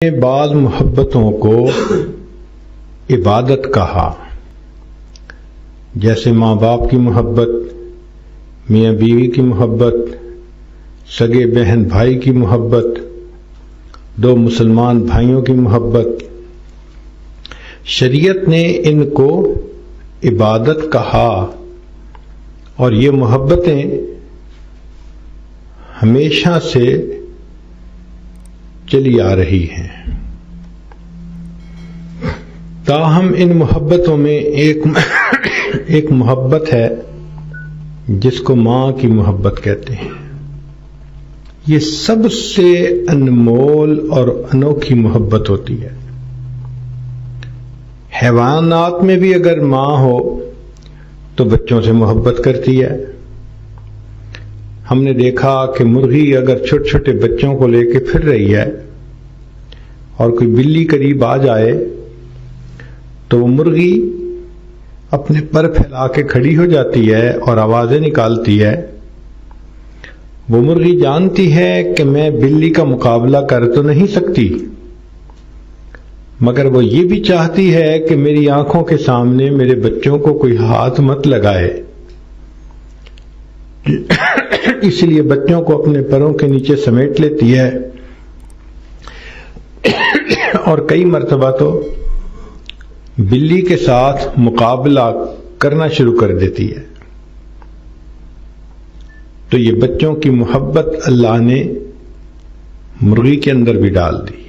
بعض محبتوں کو عبادت کہا، جیسے ماں باپ کی محبت، میاں بیوی کی محبت، سگے بہن بھائی کی محبت، دو مسلمان بھائیوں کی محبت۔ شریعت نے ان کو عبادت کہا، اور یہ محبتیں ہمیشہ سے چلی آ رہی ہیں۔ تاہم ان محبتوں میں ایک محبت ہے جس کو ماں کی محبت کہتے ہیں۔ یہ سب سے انمول اور انوکھی محبت ہوتی ہے۔ حیوانات میں بھی اگر ماں ہو تو بچوں سے محبت کرتی ہے۔ ہم نے دیکھا کہ مرغی اگر چھوٹے چھوٹے بچوں کو لے کے پھر رہی ہے اور کوئی بلی قریب آ جائے تو وہ مرغی اپنے پر پھیلا کے کھڑی ہو جاتی ہے اور آوازیں نکالتی ہے۔ وہ مرغی جانتی ہے کہ میں بلی کا مقابلہ کر تو نہیں سکتی، مگر وہ یہ بھی چاہتی ہے کہ میری آنکھوں کے سامنے میرے بچوں کو کوئی ہاتھ مت لگائے، اس لیے بچوں کو اپنے پروں کے نیچے سمیٹ لیتی ہے اور کئی مرتبہ تو بلی کے ساتھ مقابلہ کرنا شروع کر دیتی ہے۔ تو یہ بچوں کی محبت اللہ نے مرغی کے اندر بھی ڈال دی۔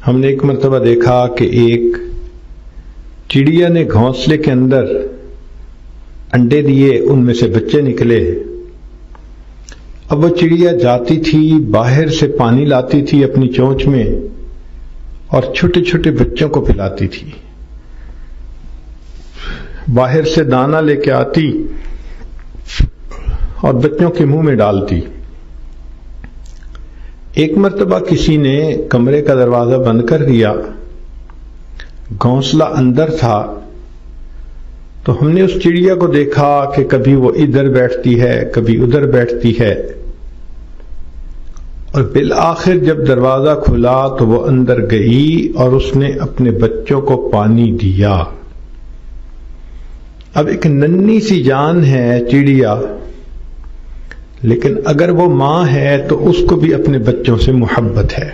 ہم نے ایک مرتبہ دیکھا کہ ایک چڑیا نے گھونسلے کے اندر انڈے دیے، ان میں سے بچے نکلے۔ اب وہ چڑیا جاتی تھی، باہر سے پانی لاتی تھی اپنی چونچ میں اور چھوٹے چھوٹے بچوں کو پلاتی تھی۔ باہر سے دانہ لے کے آتی اور بچوں کے منہ میں ڈالتی۔ ایک مرتبہ کسی نے کمرے کا دروازہ بند کر دیا، گھونسلہ اندر تھا، تو ہم نے اس چڑیا کو دیکھا کہ کبھی وہ ادھر بیٹھتی ہے، کبھی ادھر بیٹھتی ہے، اور بالآخر جب دروازہ کھلا تو وہ اندر گئی اور اس نے اپنے بچوں کو پانی دیا۔ اب ایک ننھی سی جان ہے چڑیا، لیکن اگر وہ ماں ہے تو اس کو بھی اپنے بچوں سے محبت ہے۔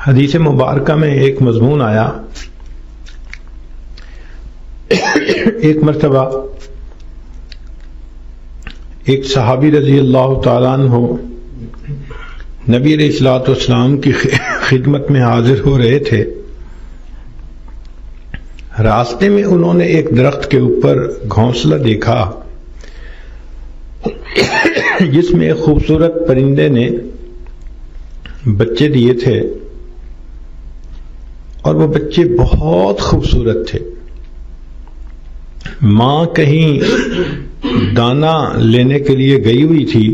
حدیث مبارکہ میں ایک مضمون آیا، ایک مرتبہ ایک صحابی رضی اللہ تعالیٰ عنہ نبی علیہ الصلوۃ والسلام کی خدمت میں حاضر ہو رہے تھے۔ راستے میں انہوں نے ایک درخت کے اوپر گھونسلہ دیکھا جس میں ایک خوبصورت پرندے نے بچے دیے تھے، اور وہ بچے بہت خوبصورت تھے۔ ماں کہیں دانہ لینے کے لیے گئی ہوئی تھی،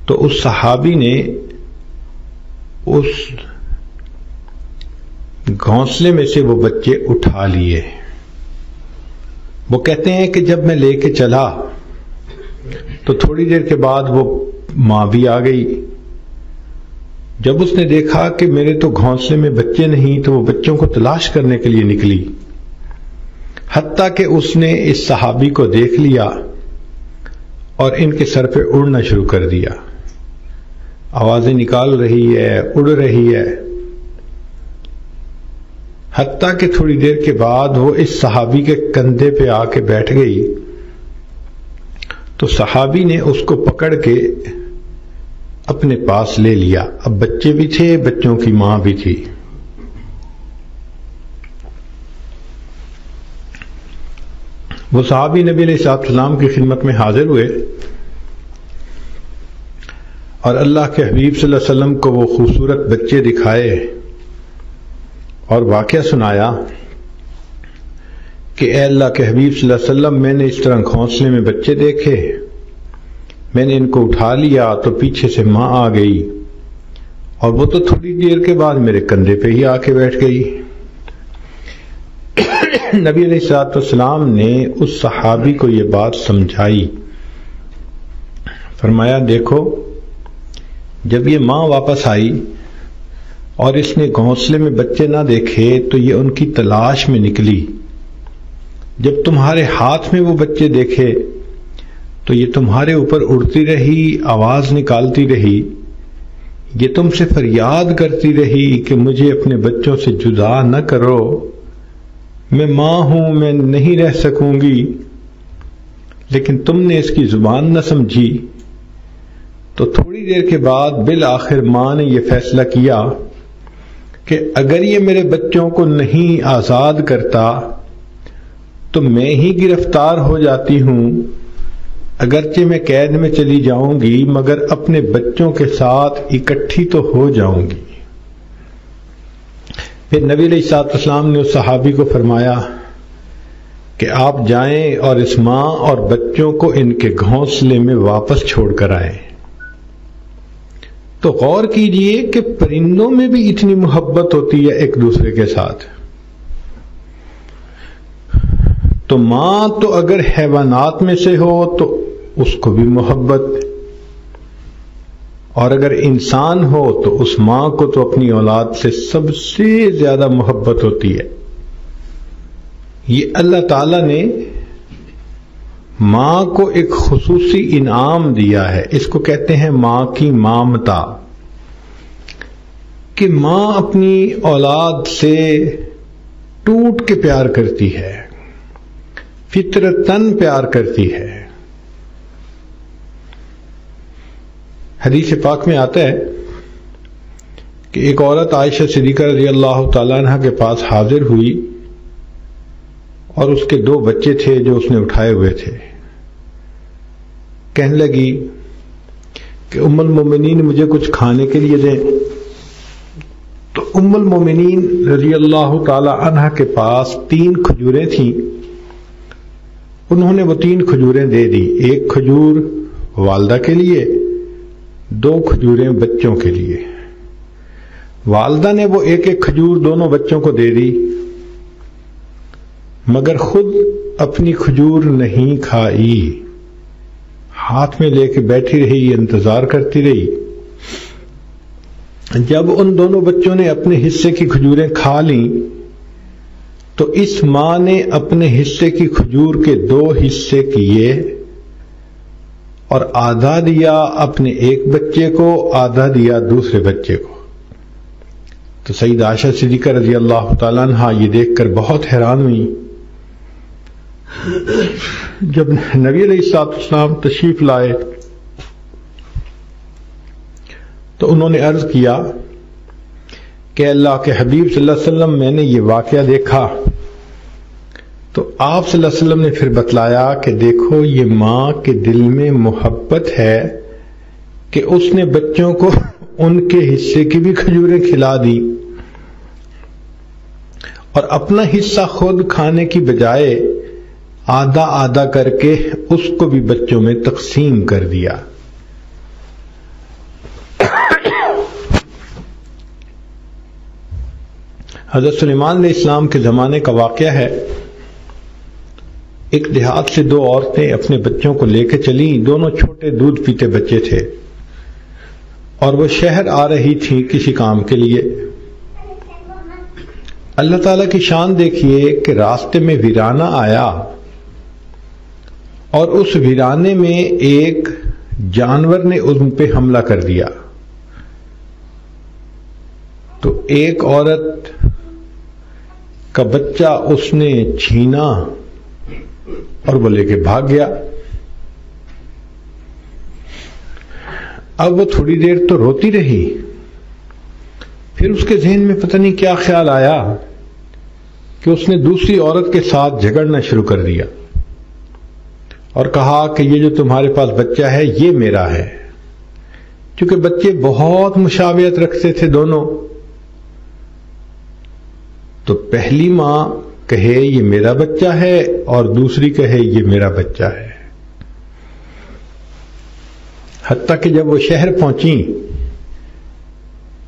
تو اس صحابی نے اس گھونسلے میں سے وہ بچے اٹھا لیے۔ وہ کہتے ہیں کہ جب میں لے کے چلا تو تھوڑی دیر کے بعد وہ ماں بھی آ گئی۔ جب اس نے دیکھا کہ میرے تو گھونسلے میں بچے نہیں، تو وہ بچوں کو تلاش کرنے کے لیے نکلی، حتیٰ کہ اس نے اس صحابی کو دیکھ لیا اور ان کے سر پہ اڑنا شروع کر دیا، آوازیں نکال رہی ہے، اڑ رہی ہے، حتیٰ کہ تھوڑی دیر کے بعد وہ اس صحابی کے کندھے پہ آ کے بیٹھ گئی۔ تو صحابی نے اس کو پکڑ کے اپنے پاس لے لیا۔ اب بچے بھی تھے، بچوں کی ماں بھی تھی۔ وہ صحابی نبی علیہ السلام کی خدمت میں حاضر ہوئے اور اللہ کے حبیب صلی اللہ علیہ وسلم کو وہ خوبصورت بچے دکھائے اور واقعہ سنایا کہ اے اللہ کے حبیب صلی اللہ علیہ وسلم، میں نے اس طرح گھونسلے میں بچے دیکھے، میں نے ان کو اٹھا لیا تو پیچھے سے ماں آ گئی اور وہ تو تھوڑی دیر کے بعد میرے کندھے پہ ہی آ کے بیٹھ گئی۔ نبی علیہ السلام نے اس صحابی کو یہ بات سمجھائی فرمایا دیکھو جب یہ ماں واپس آئی اور اس نے گھونسلے میں بچے نہ دیکھے تو یہ ان کی تلاش میں نکلی، جب تمہارے ہاتھ میں وہ بچے دیکھے تو یہ تمہارے اوپر اڑتی رہی، آواز نکالتی رہی، یہ تم سے فریاد کرتی رہی کہ مجھے اپنے بچوں سے جدا نہ کرو، میں ماں ہوں، میں نہیں رہ سکوں گی، لیکن تم نے اس کی زبان نہ سمجھی۔ تو تھوڑی دیر کے بعد بالآخر ماں نے یہ فیصلہ کیا کہ اگر یہ میرے بچوں کو نہیں آزاد کرتا تو میں ہی گرفتار ہو جاتی ہوں، اگرچہ میں قید میں چلی جاؤں گی مگر اپنے بچوں کے ساتھ اکٹھی تو ہو جاؤں گی۔ پھر نبی علیہ الصلوۃ والسلام نے اس صحابی کو فرمایا کہ آپ جائیں اور اس ماں اور بچوں کو ان کے گھونسلے میں واپس چھوڑ کر آئیں۔ تو غور کیجئے کہ پرندوں میں بھی اتنی محبت ہوتی ہے ایک دوسرے کے ساتھ، تو ماں تو اگر حیوانات میں سے ہو تو اس کو بھی محبت، اور اگر انسان ہو تو اس ماں کو تو اپنی اولاد سے سب سے زیادہ محبت ہوتی ہے۔ یہ اللہ تعالی نے ماں کو ایک خصوصی انعام دیا ہے، اس کو کہتے ہیں ماں کی مامتا، کہ ماں اپنی اولاد سے ٹوٹ کے پیار کرتی ہے، فطرتاً پیار کرتی ہے۔ حدیث پاک میں آتا ہے کہ ایک عورت عائشہ صدیقہ رضی اللہ تعالیٰ عنہ کے پاس حاضر ہوئی اور اس کے 2 بچے تھے جو اس نے اٹھائے ہوئے تھے۔ کہنے لگی کہ ام المومنین مجھے کچھ کھانے کے لیے دیں، تو ام المومنین رضی اللہ تعالی عنہ کے پاس 3 کھجوریں تھیں، انہوں نے وہ 3 کھجوریں دے دی، 1 کھجور والدہ کے لیے، 2 کھجوریں بچوں کے لیے۔ والدہ نے وہ 1 کھجور دونوں بچوں کو دے دی، مگر خود اپنی کھجور نہیں کھائی، ہاتھ میں لے کے بیٹھی رہی، انتظار کرتی رہی۔ جب ان دونوں بچوں نے اپنے حصے کی کھجوریں کھا لیں تو اس ماں نے اپنے حصے کی کھجور کے 2 حصے کیے اور آدھا دیا اپنے ایک بچے کو، آدھا دیا دوسرے بچے کو۔ تو سیدہ عائشہ صدیقہ رضی اللہ تعالیٰ عنہ یہ دیکھ کر بہت حیران ہوئی۔ جب نبی علیہ الصلوۃ والسلام تشریف لائے تو انہوں نے عرض کیا کہ اللہ کے حبیب صلی اللہ علیہ وسلم میں نے یہ واقعہ دیکھا، تو آپ صلی اللہ علیہ وسلم نے پھر بتلایا کہ دیکھو یہ ماں کے دل میں محبت ہے کہ اس نے بچوں کو ان کے حصے کی بھی کھجوریں کھلا دی اور اپنا حصہ خود کھانے کی بجائے آدھا آدھا کر کے اس کو بھی بچوں میں تقسیم کر دیا۔ حضرت سلیمان علیہ السلام کے زمانے کا واقعہ ہے، ایک دیہات سے 2 عورتیں اپنے بچوں کو لے کے چلیں، دونوں چھوٹے دودھ پیتے بچے تھے اور وہ شہر آ رہی تھی کسی کام کے لیے۔ اللہ تعالیٰ کی شان دیکھیے کہ راستے میں ویرانہ آیا اور اس ویرانے میں ایک جانور نے ان پہ حملہ کر دیا، تو ایک عورت کا بچہ اس نے چھینا اور وہ لے کے بھاگ گیا۔ اب وہ تھوڑی دیر تو روتی رہی، پھر اس کے ذہن میں پتہ نہیں کیا خیال آیا کہ اس نے دوسری عورت کے ساتھ جھگڑنا شروع کر دیا اور کہا کہ یہ جو تمہارے پاس بچہ ہے یہ میرا ہے، کیونکہ بچے بہت مشابہت رکھتے تھے دونوں۔ تو پہلی ماں کہے یہ میرا بچہ ہے اور دوسری کہے یہ میرا بچہ ہے، حتیٰ کہ جب وہ شہر پہنچی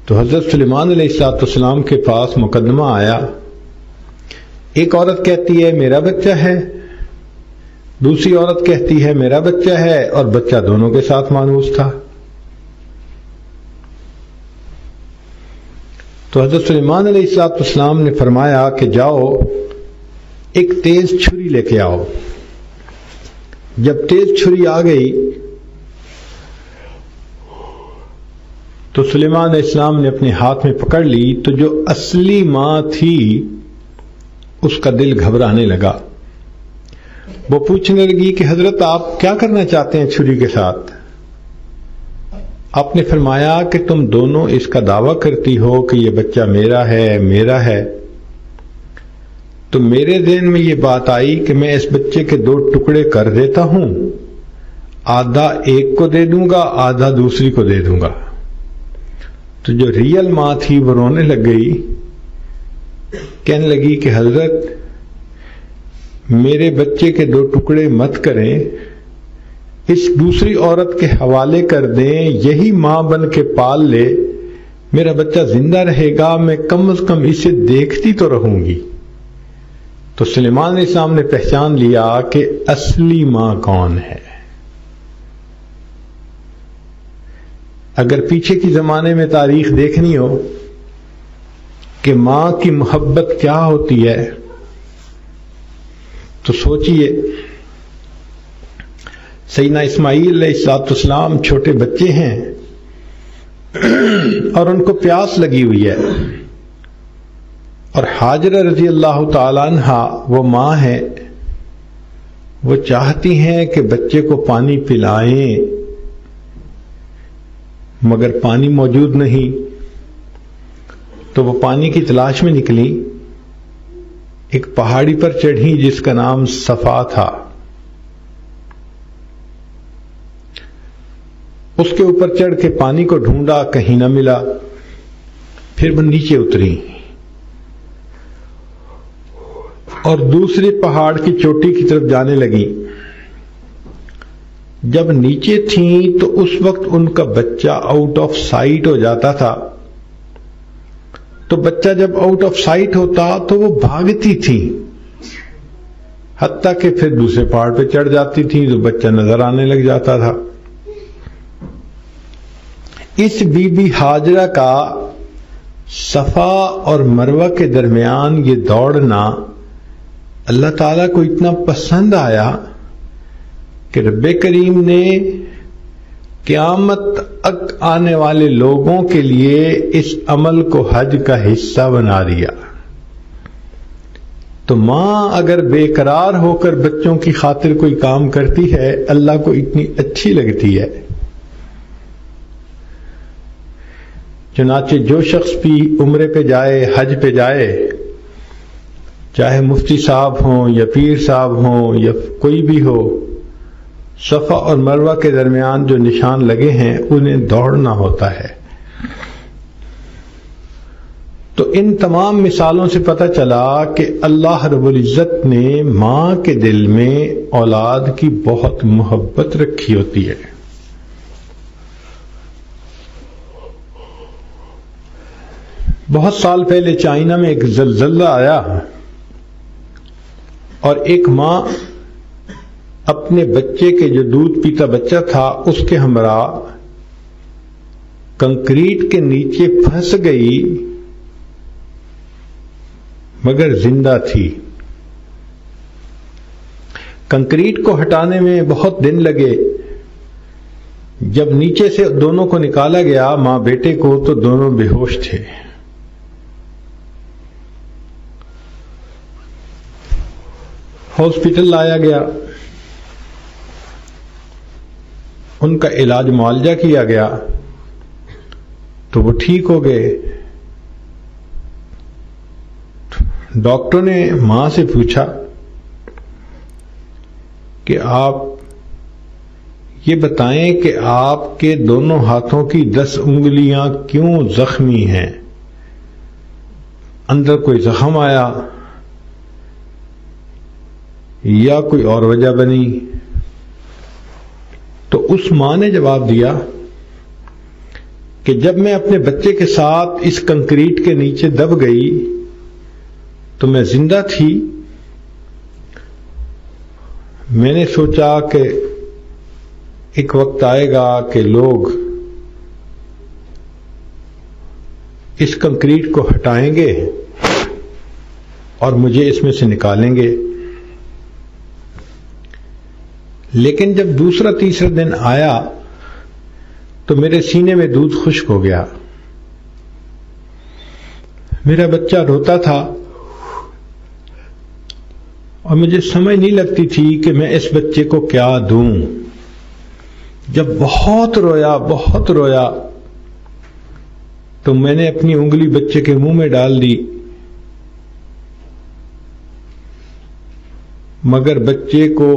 تو حضرت سلیمان علیہ السلام کے پاس مقدمہ آیا۔ ایک عورت کہتی ہے میرا بچہ ہے، دوسری عورت کہتی ہے میرا بچہ ہے، اور بچہ دونوں کے ساتھ مانوس تھا۔ تو حضرت سلیمان علیہ السلام نے فرمایا کہ جاؤ ایک تیز چھری لے کے آؤ۔ جب تیز چھری آ گئی تو سلیمان علیہ السلام نے اپنے ہاتھ میں پکڑ لی، تو جو اصلی ماں تھی اس کا دل گھبرانے لگا۔ وہ پوچھنے لگی کہ حضرت آپ کیا کرنا چاہتے ہیں چھری کے ساتھ؟ آپ نے فرمایا کہ تم دونوں اس کا دعویٰ کرتی ہو کہ یہ بچہ میرا ہے میرا ہے، تو میرے ذہن میں یہ بات آئی کہ میں اس بچے کے 2 ٹکڑے کر دیتا ہوں، آدھا ایک کو دے دوں گا، آدھا دوسری کو دے دوں گا۔ تو جو ریئل ماں تھی وہ رونے لگ گئی، کہنے لگی کہ حضرت میرے بچے کے 2 ٹکڑے مت کریں، اس دوسری عورت کے حوالے کر دیں، یہی ماں بن کے پال لے، میرا بچہ زندہ رہے گا، میں کم از کم اسے دیکھتی تو رہوں گی۔ تو سلیمان علیہ السلام نے پہچان لیا کہ اصلی ماں کون ہے۔ اگر پیچھے کی زمانے میں تاریخ دیکھنی ہو کہ ماں کی محبت کیا ہوتی ہے تو سوچئے، سیدنا اسماعیل علیہ السلام چھوٹے بچے ہیں اور ان کو پیاس لگی ہوئی ہے، اور حاجرہ رضی اللہ تعالی عنہ وہ ماں ہے، وہ چاہتی ہیں کہ بچے کو پانی پلائیں، مگر پانی موجود نہیں، تو وہ پانی کی تلاش میں نکلی، ایک پہاڑی پر چڑھی جس کا نام صفا تھا، اس کے اوپر چڑھ کے پانی کو ڈھونڈا، کہیں نہ ملا، پھر وہ نیچے اتری اور دوسری پہاڑ کی چوٹی کی طرف جانے لگی۔ جب نیچے تھیں تو اس وقت ان کا بچہ آؤٹ آف سائٹ ہو جاتا تھا، تو بچہ جب آؤٹ آف سائٹ ہوتا تو وہ بھاگتی تھی، حتیٰ کہ پھر دوسرے پہاڑ پہ چڑھ جاتی تھی تو بچہ نظر آنے لگ جاتا تھا۔ اس بی بی ہاجرہ کا صفا اور مروہ کے درمیان یہ دوڑنا اللہ تعالیٰ کو اتنا پسند آیا کہ رب کریم نے قیامت تک آنے والے لوگوں کے لیے اس عمل کو حج کا حصہ بنا دیا۔ تو ماں اگر بے قرار ہو کر بچوں کی خاطر کوئی کام کرتی ہے، اللہ کو اتنی اچھی لگتی ہے۔ چنانچہ جو شخص بھی عمرے پہ جائے، حج پہ جائے، چاہے مفتی صاحب ہوں یا پیر صاحب ہوں یا کوئی بھی ہو، صفا اور مروہ کے درمیان جو نشان لگے ہیں انہیں دوڑنا ہوتا ہے۔ تو ان تمام مثالوں سے پتہ چلا کہ اللہ رب العزت نے ماں کے دل میں اولاد کی بہت محبت رکھی ہوتی ہے۔ بہت سال پہلے چائنا میں ایک زلزلہ آیا اور ایک ماں اپنے بچے کے جو دودھ پیتا بچہ تھا اس کے ہمراہ کنکریٹ کے نیچے پھنس گئی، مگر زندہ تھی۔ کنکریٹ کو ہٹانے میں بہت دن لگے، جب نیچے سے دونوں کو نکالا گیا ماں بیٹے کو تو دونوں بے ہوش تھے۔ ہاسپٹل لایا گیا، ان کا علاج معالجہ کیا گیا تو وہ ٹھیک ہو گئے۔ ڈاکٹر نے ماں سے پوچھا کہ آپ یہ بتائیں کہ آپ کے دونوں ہاتھوں کی 10 انگلیاں کیوں زخمی ہیں؟ اندر کوئی زخم آیا یا کوئی اور وجہ بنی؟ تو اس ماں نے جواب دیا کہ جب میں اپنے بچے کے ساتھ اس کنکریٹ کے نیچے دب گئی تو میں زندہ تھی، میں نے سوچا کہ ایک وقت آئے گا کہ لوگ اس کنکریٹ کو ہٹائیں گے اور مجھے اس میں سے نکالیں گے. لیکن جب دوسرا تیسرا دن آیا تو میرے سینے میں دودھ خشک ہو گیا. میرا بچہ روتا تھا اور مجھے سمجھ نہیں لگتی تھی کہ میں اس بچے کو کیا دوں. جب بہت رویا تو میں نے اپنی انگلی بچے کے منہ میں ڈال دی، مگر بچے کو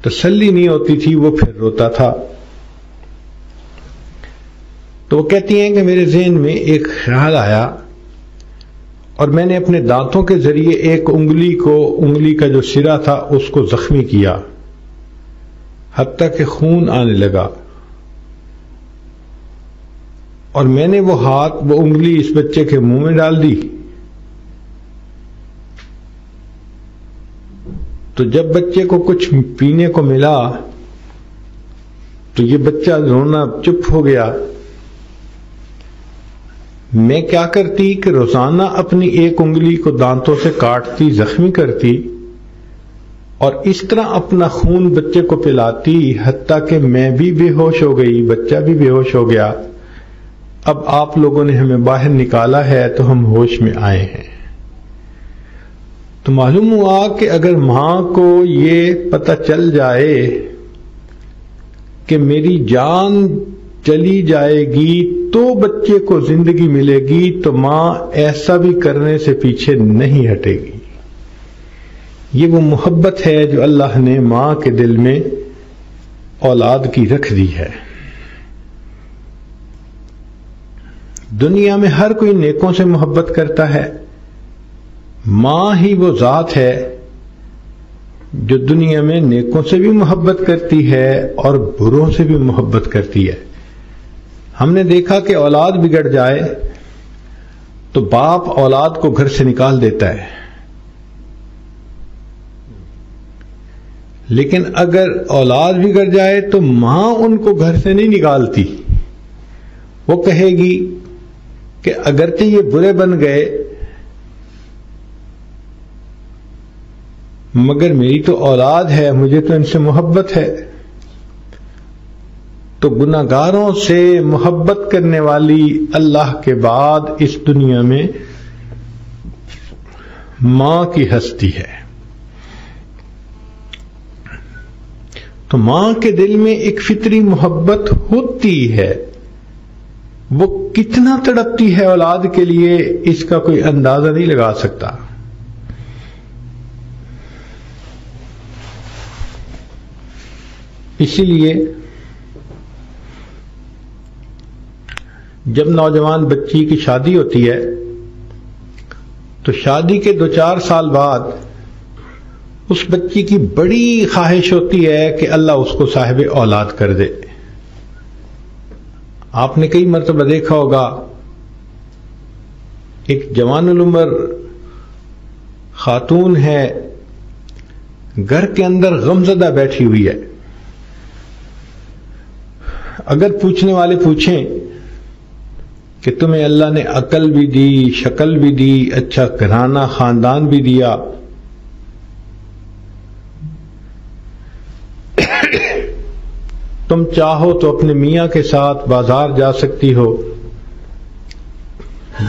تسلی نہیں ہوتی تھی، وہ پھر روتا تھا. تو وہ کہتی ہیں کہ میرے ذہن میں ایک خیال آیا اور میں نے اپنے دانتوں کے ذریعے ایک انگلی کا جو سرا تھا اس کو زخمی کیا، حتیٰ کہ خون آنے لگا. اور میں نے وہ انگلی اس بچے کے منہ میں ڈال دی. تو جب بچے کو کچھ پینے کو ملا تو یہ بچہ رونا چپ ہو گیا. میں کیا کرتی کہ روزانہ اپنی ایک انگلی کو دانتوں سے کاٹتی، زخمی کرتی اور اس طرح اپنا خون بچے کو پلاتی، حتیٰ کہ میں بھی بے ہوش ہو گئی، بچہ بھی بے ہوش ہو گیا. اب آپ لوگوں نے ہمیں باہر نکالا ہے تو ہم ہوش میں آئے ہیں. تو معلوم ہوا کہ اگر ماں کو یہ پتہ چل جائے کہ میری جان چلی جائے گی تو بچے کو زندگی ملے گی، تو ماں ایسا بھی کرنے سے پیچھے نہیں ہٹے گی. یہ وہ محبت ہے جو اللہ نے ماں کے دل میں اولاد کی رکھ دی ہے. دنیا میں ہر کوئی نیکوں سے محبت کرتا ہے، ماں ہی وہ ذات ہے جو دنیا میں نیکوں سے بھی محبت کرتی ہے اور بروں سے بھی محبت کرتی ہے. ہم نے دیکھا کہ اولاد بگڑ جائے تو باپ اولاد کو گھر سے نکال دیتا ہے، لیکن اگر اولاد بگڑ جائے تو ماں ان کو گھر سے نہیں نکالتی. وہ کہے گی کہ اگرچہ یہ برے بن گئے مگر میری تو اولاد ہے، مجھے تو ان سے محبت ہے. تو گناہگاروں سے محبت کرنے والی اللہ کے بعد اس دنیا میں ماں کی ہستی ہے. تو ماں کے دل میں ایک فطری محبت ہوتی ہے. وہ کتنا تڑپتی ہے اولاد کے لیے اس کا کوئی اندازہ نہیں لگا سکتا. اسی لیے جب نوجوان بچی کی شادی ہوتی ہے تو شادی کے 2-4 سال بعد اس بچی کی بڑی خواہش ہوتی ہے کہ اللہ اس کو صاحب اولاد کر دے. آپ نے کئی مرتبہ دیکھا ہوگا ایک جوان العمر خاتون ہے، گھر کے اندر غمزدہ بیٹھی ہوئی ہے. اگر پوچھنے والے پوچھیں کہ تمہیں اللہ نے عقل بھی دی، شکل بھی دی، اچھا گھرانہ خاندان بھی دیا، تم چاہو تو اپنے میاں کے ساتھ بازار جا سکتی ہو،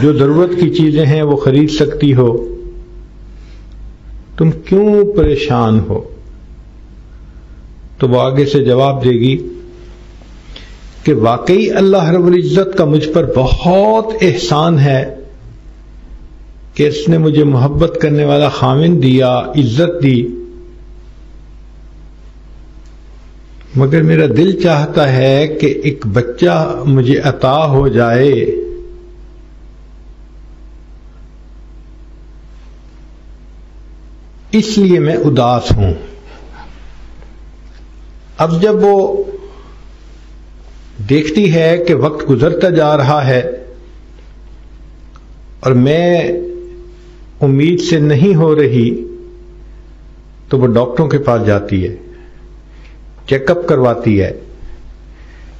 جو ضرورت کی چیزیں ہیں وہ خرید سکتی ہو، تم کیوں پریشان ہو؟ تو وہ آگے سے جواب دے گی کہ واقعی اللہ رب العزت کا مجھ پر بہت احسان ہے کہ اس نے مجھے محبت کرنے والا خاوند دیا، عزت دی، مگر میرا دل چاہتا ہے کہ ایک بچہ مجھے عطا ہو جائے. اس لیے میں اداس ہوں. اب جب وہ دیکھتی ہے کہ وقت گزرتا جا رہا ہے اور میں امید سے نہیں ہو رہی تو وہ ڈاکٹروں کے پاس جاتی ہے، چیک اپ کرواتی ہے،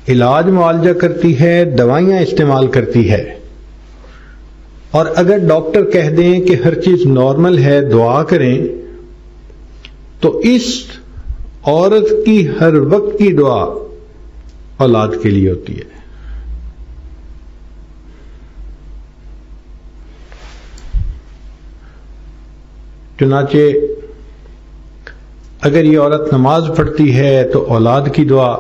علاج معالجہ کرتی ہے، دوائیاں استعمال کرتی ہے، اور اگر ڈاکٹر کہہ دیں کہ ہر چیز نارمل ہے، دعا کریں، تو اس عورت کی ہر وقت کی دعا اولاد کے لیے ہوتی ہے۔ چنانچہ اگر یہ عورت نماز پڑھتی ہے تو اولاد کی دعا،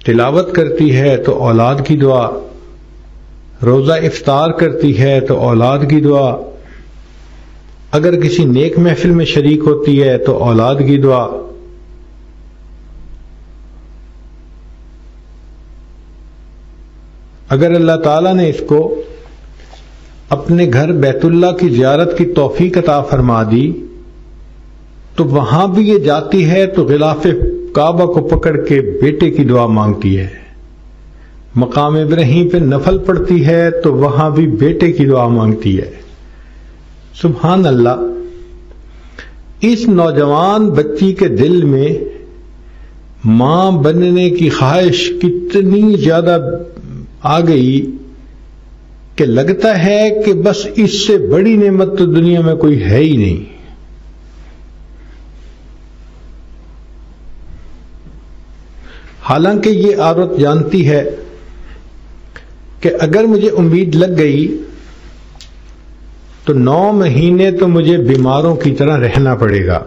تلاوت کرتی ہے تو اولاد کی دعا، روزہ افطار کرتی ہے تو اولاد کی دعا، اگر کسی نیک محفل میں شریک ہوتی ہے تو اولاد کی دعا، اگر اللہ تعالیٰ نے اس کو اپنے گھر بیت اللہ کی زیارت کی توفیق عطا فرما دی تو وہاں بھی یہ جاتی ہے تو غلاف کعبہ کو پکڑ کے بیٹے کی دعا مانگتی ہے، مقام ابراہیم پہ نفل پڑتی ہے تو وہاں بھی بیٹے کی دعا مانگتی ہے۔ سبحان اللہ، اس نوجوان بچی کے دل میں ماں بننے کی خواہش کتنی زیادہ آ گئی کہ لگتا ہے کہ بس اس سے بڑی نعمت تو دنیا میں کوئی ہے ہی نہیں۔ حالانکہ یہ عورت جانتی ہے کہ اگر مجھے امید لگ گئی تو 9 مہینے تو مجھے بیماروں کی طرح رہنا پڑے گا،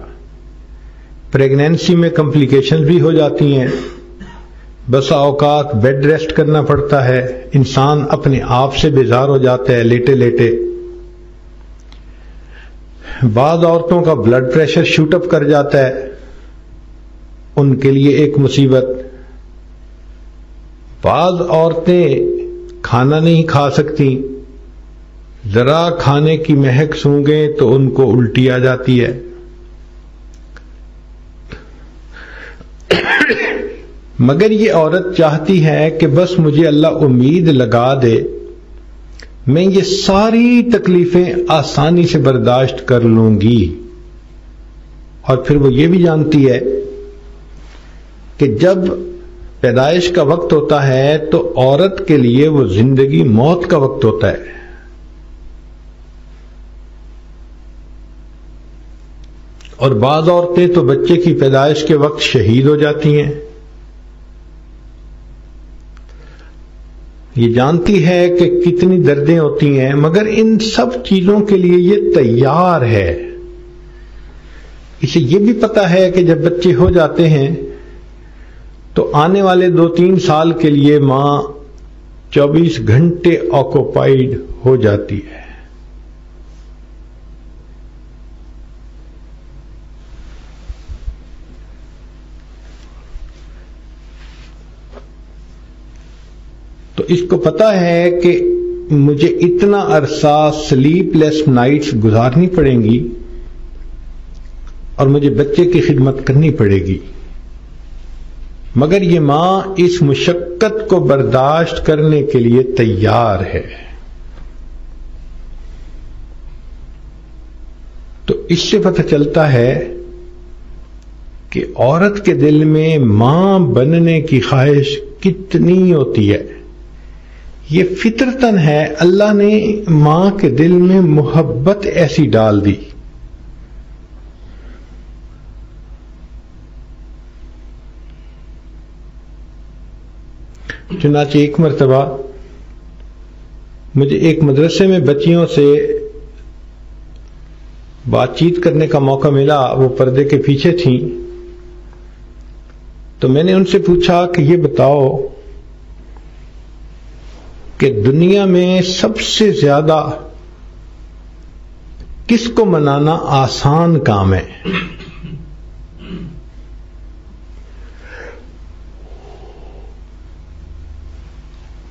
پریگنینسی میں کمپلیکیشن بھی ہو جاتی ہیں، بسا اوقات بیڈ ریسٹ کرنا پڑتا ہے، انسان اپنے آپ سے بیزار ہو جاتا ہے لیٹے لیٹے، بعض عورتوں کا بلڈ پریشر شوٹ اپ کر جاتا ہے، ان کے لیے ایک مصیبت، بعض عورتیں کھانا نہیں کھا سکتی، ذرا کھانے کی مہک سونگیں تو ان کو الٹی آ جاتی ہے۔ مگر یہ عورت چاہتی ہے کہ بس مجھے اللہ امید لگا دے، میں یہ ساری تکلیفیں آسانی سے برداشت کر لوں گی، اور پھر وہ یہ بھی جانتی ہے کہ جب پیدائش کا وقت ہوتا ہے تو عورت کے لیے وہ زندگی موت کا وقت ہوتا ہے۔ اور بعض عورتیں تو بچے کی پیدائش کے وقت شہید ہو جاتی ہیں۔ یہ جانتی ہے کہ کتنی دردیں ہوتی ہیں، مگر ان سب چیزوں کے لیے یہ تیار ہے۔ اسے یہ بھی پتا ہے کہ جب بچے ہو جاتے ہیں تو آنے والے 2-3 سال کے لیے ماں 24 گھنٹے آکوپائیڈ ہو جاتی ہے۔ تو اس کو پتا ہے کہ مجھے اتنا عرصہ سلیپ لیس نائٹس گزارنی پڑیں گی اور مجھے بچے کی خدمت کرنی پڑے گی، مگر یہ ماں اس مشقت کو برداشت کرنے کے لیے تیار ہے۔ تو اس سے پتہ چلتا ہے کہ عورت کے دل میں ماں بننے کی خواہش کتنی ہوتی ہے۔ یہ فطرتاً ہے، اللہ نے ماں کے دل میں محبت ایسی ڈال دی۔ چنانچہ ایک مرتبہ مجھے ایک مدرسے میں بچیوں سے بات چیت کرنے کا موقع ملا، وہ پردے کے پیچھے تھیں، تو میں نے ان سے پوچھا کہ یہ بتاؤ کہ دنیا میں سب سے زیادہ کس کو منانا آسان کام ہے؟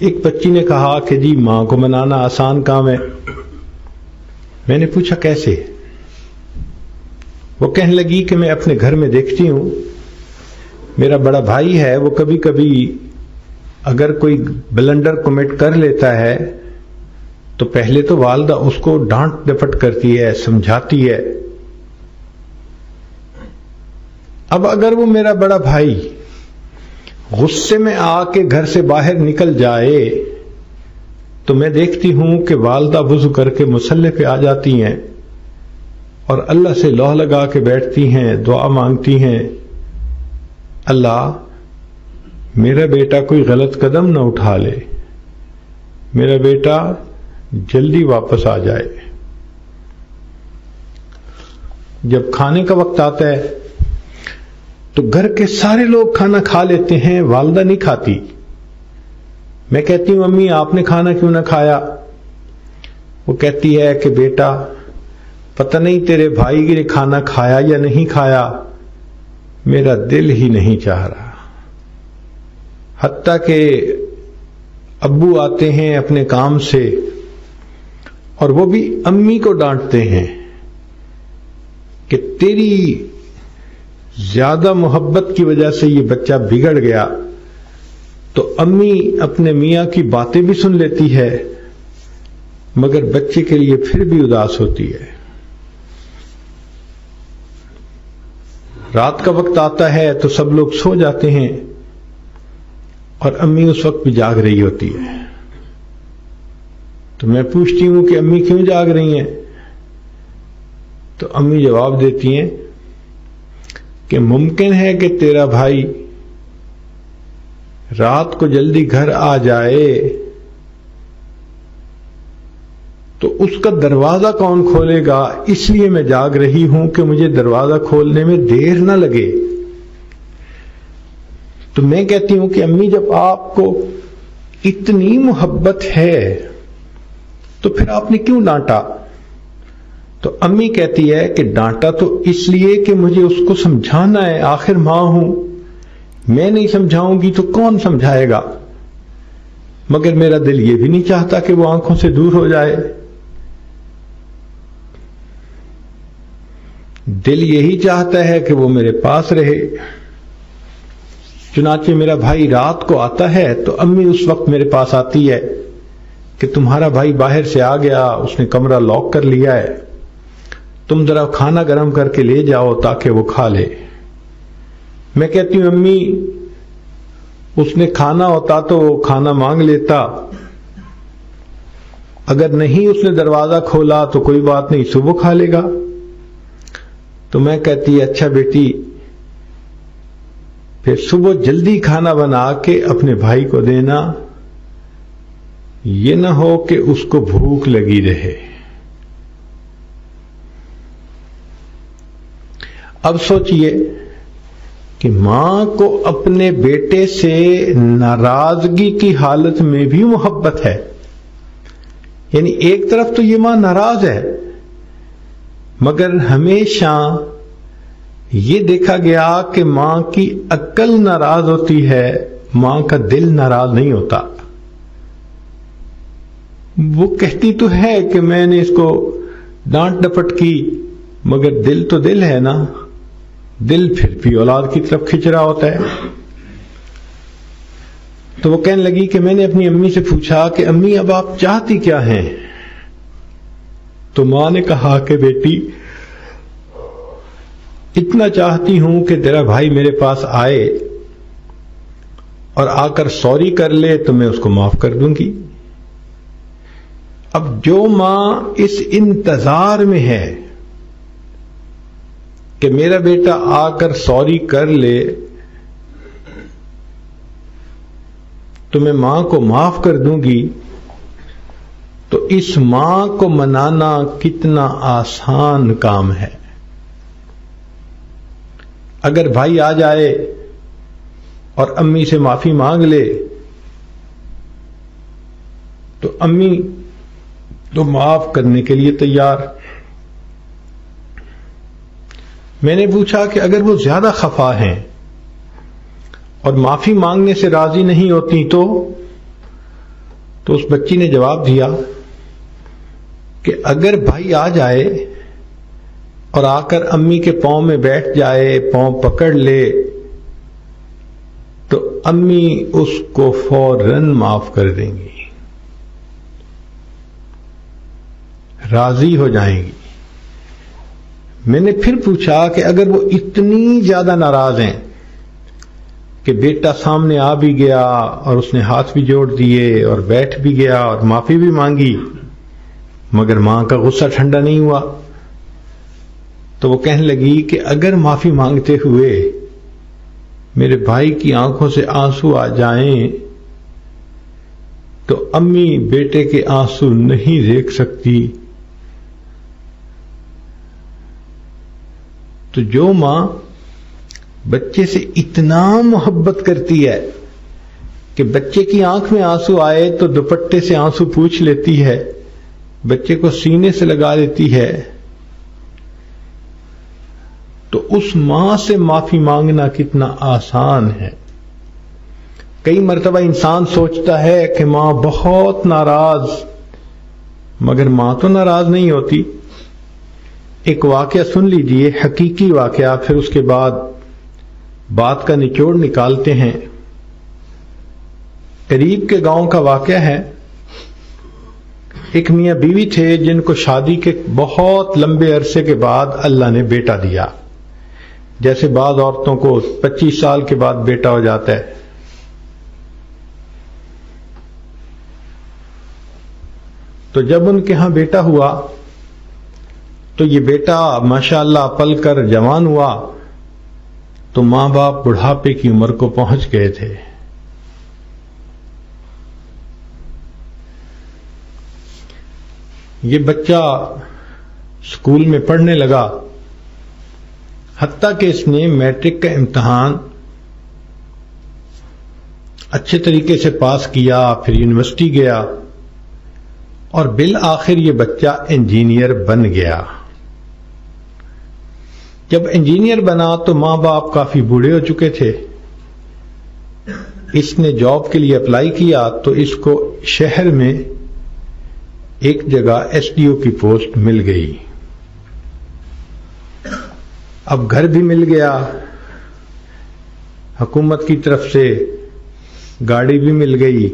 ایک بچی نے کہا کہ جی ماں کو منانا آسان کام ہے۔ میں نے پوچھا کیسے؟ وہ کہنے لگی کہ میں اپنے گھر میں دیکھتی ہوں، میرا بڑا بھائی ہے، وہ کبھی کبھی اگر کوئی بلنڈر کمٹ کر لیتا ہے تو پہلے تو والدہ اس کو ڈانٹ ڈپٹ کرتی ہے، سمجھاتی ہے، اب اگر وہ میرا بڑا بھائی غصے میں آ کے گھر سے باہر نکل جائے تو میں دیکھتی ہوں کہ والدہ وضو کر کے مصلی پہ آ جاتی ہیں اور اللہ سے لوح لگا کے بیٹھتی ہیں، دعا مانگتی ہیں، اللہ میرا بیٹا کوئی غلط قدم نہ اٹھا لے، میرا بیٹا جلدی واپس آ جائے۔ جب کھانے کا وقت آتا ہے تو گھر کے سارے لوگ کھانا کھا لیتے ہیں، والدہ نہیں کھاتی۔ میں کہتی ہوں امی آپ نے کھانا کیوں نہ کھایا؟ وہ کہتی ہے کہ بیٹا پتہ نہیں تیرے بھائی نے کھانا کھایا یا نہیں کھایا، میرا دل ہی نہیں چاہ رہا۔ حتیٰ کہ ابو آتے ہیں اپنے کام سے اور وہ بھی امی کو ڈانٹتے ہیں کہ تیری زیادہ محبت کی وجہ سے یہ بچہ بگڑ گیا۔ تو امی اپنے میاں کی باتیں بھی سن لیتی ہے مگر بچے کے لیے پھر بھی اداس ہوتی ہے۔ رات کا وقت آتا ہے تو سب لوگ سو جاتے ہیں اور امی اس وقت بھی جاگ رہی ہوتی ہے۔ تو میں پوچھتی ہوں کہ امی کیوں جاگ رہی ہیں؟ تو امی جواب دیتی ہیں کہ ممکن ہے کہ تیرا بھائی رات کو جلدی گھر آ جائے تو اس کا دروازہ کون کھولے گا، اس لیے میں جاگ رہی ہوں کہ مجھے دروازہ کھولنے میں دیر نہ لگے۔ تو میں کہتی ہوں کہ امی جب آپ کو اتنی محبت ہے تو پھر آپ نے کیوں ڈانٹا؟ تو امی کہتی ہے کہ ڈانٹا تو اس لیے کہ مجھے اس کو سمجھانا ہے، آخر ماں ہوں، میں نہیں سمجھاؤں گی تو کون سمجھائے گا؟ مگر میرا دل یہ بھی نہیں چاہتا کہ وہ آنکھوں سے دور ہو جائے، دل یہی چاہتا ہے کہ وہ میرے پاس رہے۔ چنانچہ میرا بھائی رات کو آتا ہے تو امی اس وقت میرے پاس آتی ہے کہ تمہارا بھائی باہر سے آ گیا، اس نے کمرہ لاک کر لیا ہے، تم ذرا کھانا گرم کر کے لے جاؤ تاکہ وہ کھا لے۔ میں کہتی ہوں امی اس نے کھانا ہوتا تو وہ کھانا مانگ لیتا، اگر نہیں اس نے دروازہ کھولا تو کوئی بات نہیں، صبح کھا لے گا۔ تو میں کہتی اچھا بیٹی پھر صبح جلدی کھانا بنا کے اپنے بھائی کو دینا، یہ نہ ہو کہ اس کو بھوک لگی رہے۔ اب سوچئے کہ ماں کو اپنے بیٹے سے ناراضگی کی حالت میں بھی محبت ہے، یعنی ایک طرف تو یہ ماں ناراض ہے مگر ہمیشہ یہ دیکھا گیا کہ ماں کی عقل ناراض ہوتی ہے، ماں کا دل ناراض نہیں ہوتا۔ وہ کہتی تو ہے کہ میں نے اس کو ڈانٹ ڈپٹ کی مگر دل تو دل ہے نا، دل پھر بھی اولاد کی طرف کھنچ رہا ہوتا ہے۔ تو وہ کہنے لگی کہ میں نے اپنی امی سے پوچھا کہ امی اب آپ چاہتی کیا ہیں؟ تو ماں نے کہا کہ بیٹی اتنا چاہتی ہوں کہ تیرا بھائی میرے پاس آئے اور آ کر سوری کر لے تو میں اس کو معاف کر دوں گی۔ اب جو ماں اس انتظار میں ہے کہ میرا بیٹا آ کر سوری کر لے تو میں ماں کو معاف کر دوں گی، تو اس ماں کو منانا کتنا آسان کام ہے۔ اگر بھائی آ جائے اور امی سے معافی مانگ لے تو امی تو معاف کرنے کے لیے تیار۔ میں نے پوچھا کہ اگر وہ زیادہ خفا ہیں اور معافی مانگنے سے راضی نہیں ہوتی تو اس بچی نے جواب دیا کہ اگر بھائی آ جائے اور آ کر امی کے پاؤں میں بیٹھ جائے، پاؤں پکڑ لے، تو امی اس کو فوراً معاف کر دیں گی، راضی ہو جائیں گی۔ میں نے پھر پوچھا کہ اگر وہ اتنی زیادہ ناراض ہیں کہ بیٹا سامنے آ بھی گیا اور اس نے ہاتھ بھی جوڑ دیے اور بیٹھ بھی گیا اور معافی بھی مانگی مگر ماں کا غصہ ٹھنڈا نہیں ہوا، تو وہ کہنے لگی کہ اگر معافی مانگتے ہوئے میرے بھائی کی آنکھوں سے آنسو آ جائیں تو امی بیٹے کے آنسو نہیں دیکھ سکتی۔ تو جو ماں بچے سے اتنا محبت کرتی ہے کہ بچے کی آنکھ میں آنسو آئے تو دوپٹے سے آنسو پوچھ لیتی ہے، بچے کو سینے سے لگا لیتی ہے، تو اس ماں سے معافی مانگنا کتنا آسان ہے۔ کئی مرتبہ انسان سوچتا ہے کہ ماں بہت ناراض، مگر ماں تو ناراض نہیں ہوتی۔ ایک واقعہ سن لیجئے، حقیقی واقعہ، پھر اس کے بعد بات کا نچوڑ نکالتے ہیں۔ قریب کے گاؤں کا واقعہ ہے۔ ایک میاں بیوی تھے جن کو شادی کے بہت لمبے عرصے کے بعد اللہ نے بیٹا دیا، جیسے بعض عورتوں کو 25 سال کے بعد بیٹا ہو جاتا ہے۔ تو جب ان کے ہاں بیٹا ہوا تو یہ بیٹا ماشاءاللہ پل کر جوان ہوا تو ماں باپ بڑھاپے کی عمر کو پہنچ گئے تھے۔ یہ بچہ اسکول میں پڑھنے لگا، حتیٰ کہ اس نے میٹرک کا امتحان اچھے طریقے سے پاس کیا، پھر یونیورسٹی گیا اور بالآخر یہ بچہ انجینئر بن گیا۔ جب انجینئر بنا تو ماں باپ کافی بوڑھے ہو چکے تھے۔ اس نے جاب کے لیے اپلائی کیا تو اس کو شہر میں ایک جگہ ایس ڈی او کی پوسٹ مل گئی۔ اب گھر بھی مل گیا، حکومت کی طرف سے گاڑی بھی مل گئی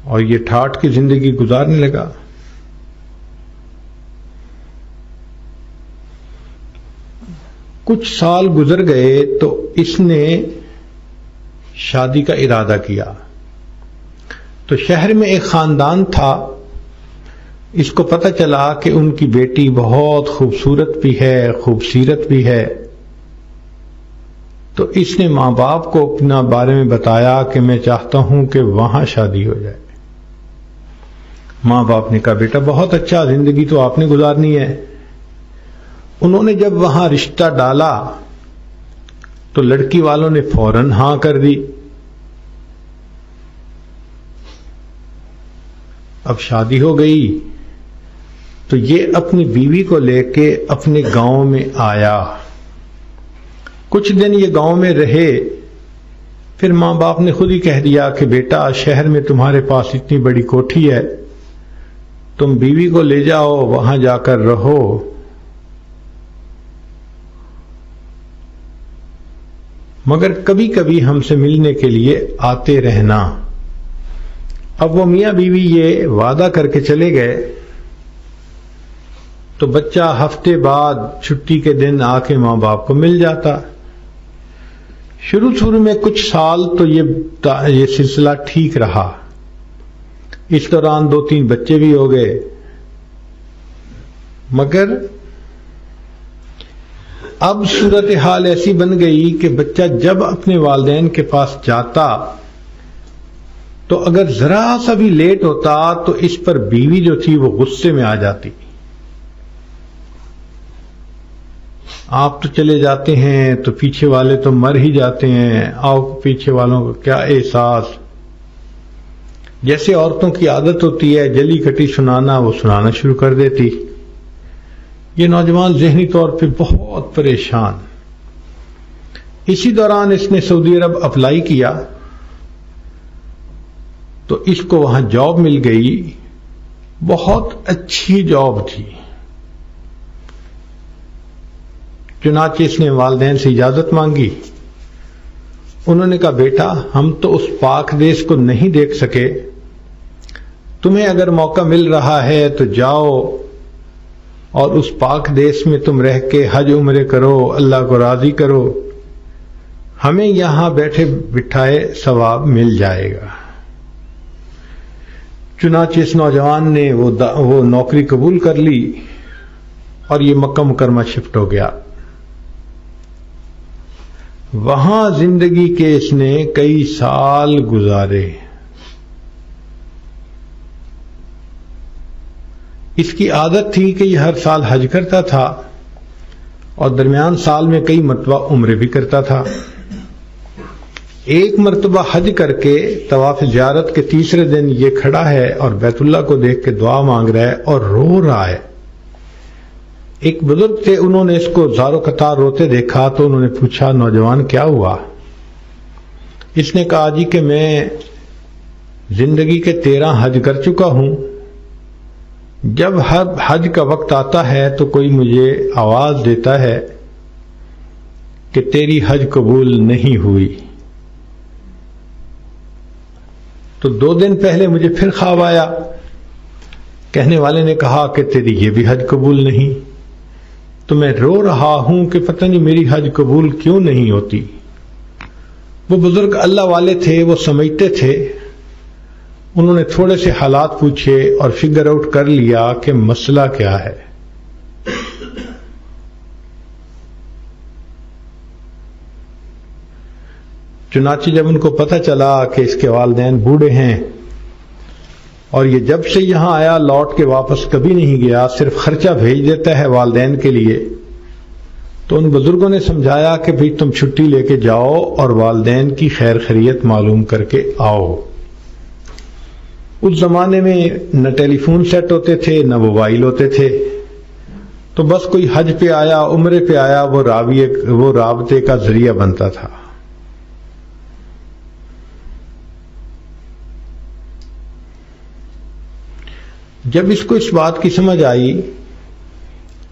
اور یہ ٹھاٹھ کی زندگی گزارنے لگا۔ کچھ سال گزر گئے تو اس نے شادی کا ارادہ کیا۔ تو شہر میں ایک خاندان تھا، اس کو پتہ چلا کہ ان کی بیٹی بہت خوبصورت بھی ہے، خوبصیرت بھی ہے، تو اس نے ماں باپ کو اپنا بارے میں بتایا کہ میں چاہتا ہوں کہ وہاں شادی ہو جائے۔ ماں باپ نے کہا بیٹا بہت اچھا، زندگی تو آپ نے گزارنی ہے۔ انہوں نے جب وہاں رشتہ ڈالا تو لڑکی والوں نے فوراً ہاں کر دی۔ اب شادی ہو گئی تو یہ اپنی بیوی کو لے کے اپنے گاؤں میں آیا۔ کچھ دن یہ گاؤں میں رہے، پھر ماں باپ نے خود ہی کہہ دیا کہ بیٹا شہر میں تمہارے پاس اتنی بڑی کوٹھی ہے، تم بیوی کو لے جاؤ، وہاں جا کر رہو۔ مگر کبھی کبھی ہم سے ملنے کے لیے آتے رہنا۔ اب وہ میاں بیوی یہ وعدہ کر کے چلے گئے تو بچہ ہفتے بعد چھٹی کے دن آ کے ماں باپ کو مل جاتا۔ شروع میں کچھ سال تو یہ سلسلہ ٹھیک رہا، اس دوران 2-3 بچے بھی ہو گئے، مگر اب صورتحال ایسی بن گئی کہ بچہ جب اپنے والدین کے پاس جاتا تو اگر ذرا سا بھی لیٹ ہوتا تو اس پر بیوی جو تھی وہ غصے میں آ جاتی۔ آپ تو چلے جاتے ہیں تو پیچھے والے تو مر ہی جاتے ہیں، آؤ پیچھے والوں کو کیا احساس۔ جیسے عورتوں کی عادت ہوتی ہے جلی کٹی سنانا، وہ سنانا شروع کر دیتی۔ یہ نوجوان ذہنی طور پہ بہت پریشان۔ اسی دوران اس نے سعودی عرب اپلائی کیا تو اس کو وہاں جاب مل گئی، بہت اچھی جاب تھی۔ چنانچہ اس نے والدین سے اجازت مانگی۔ انہوں نے کہا بیٹا ہم تو اس پاک دیش کو نہیں دیکھ سکے، تمہیں اگر موقع مل رہا ہے تو جاؤ اور اس پاک دیس میں تم رہ کے حج عمرے کرو، اللہ کو راضی کرو، ہمیں یہاں بیٹھے بٹھائے ثواب مل جائے گا۔ چنانچہ اس نوجوان نے وہ نوکری قبول کر لی اور یہ مکہ مکرمہ شفٹ ہو گیا۔ وہاں زندگی کے اس نے کئی سال گزارے۔ اس کی عادت تھی کہ یہ ہر سال حج کرتا تھا اور درمیان سال میں کئی مرتبہ عمرے بھی کرتا تھا۔ ایک مرتبہ حج کر کے طواف زیارت کے تیسرے دن یہ کھڑا ہے اور بیت اللہ کو دیکھ کے دعا مانگ رہا ہے اور رو رہا ہے۔ ایک بزرگ تھے، انہوں نے اس کو زارو قطار روتے دیکھا تو انہوں نے پوچھا، نوجوان کیا ہوا؟ اس نے کہا جی کہ میں زندگی کے 13 حج کر چکا ہوں، جب حج کا وقت آتا ہے تو کوئی مجھے آواز دیتا ہے کہ تیری حج قبول نہیں ہوئی، تو 2 دن پہلے مجھے پھر خواب آیا، کہنے والے نے کہا کہ تیری یہ بھی حج قبول نہیں، تو میں رو رہا ہوں کہ پتہ نہیں میری حج قبول کیوں نہیں ہوتی۔ وہ بزرگ اللہ والے تھے، وہ سمجھتے تھے، انہوں نے تھوڑے سے حالات پوچھے اور فگر آؤٹ کر لیا کہ مسئلہ کیا ہے۔ چنانچہ جب ان کو پتہ چلا کہ اس کے والدین بوڑھے ہیں اور یہ جب سے یہاں آیا لوٹ کے واپس کبھی نہیں گیا، صرف خرچہ بھیج دیتا ہے والدین کے لیے، تو ان بزرگوں نے سمجھایا کہ بھئی تم چھٹی لے کے جاؤ اور والدین کی خیر خیریت معلوم کر کے آؤ۔ اس زمانے میں نہ ٹیلی فون سیٹ ہوتے تھے نہ موبائل ہوتے تھے، تو بس کوئی حج پہ آیا، عمرے پہ آیا، وہ رابطے کا ذریعہ بنتا تھا۔ جب اس کو اس بات کی سمجھ آئی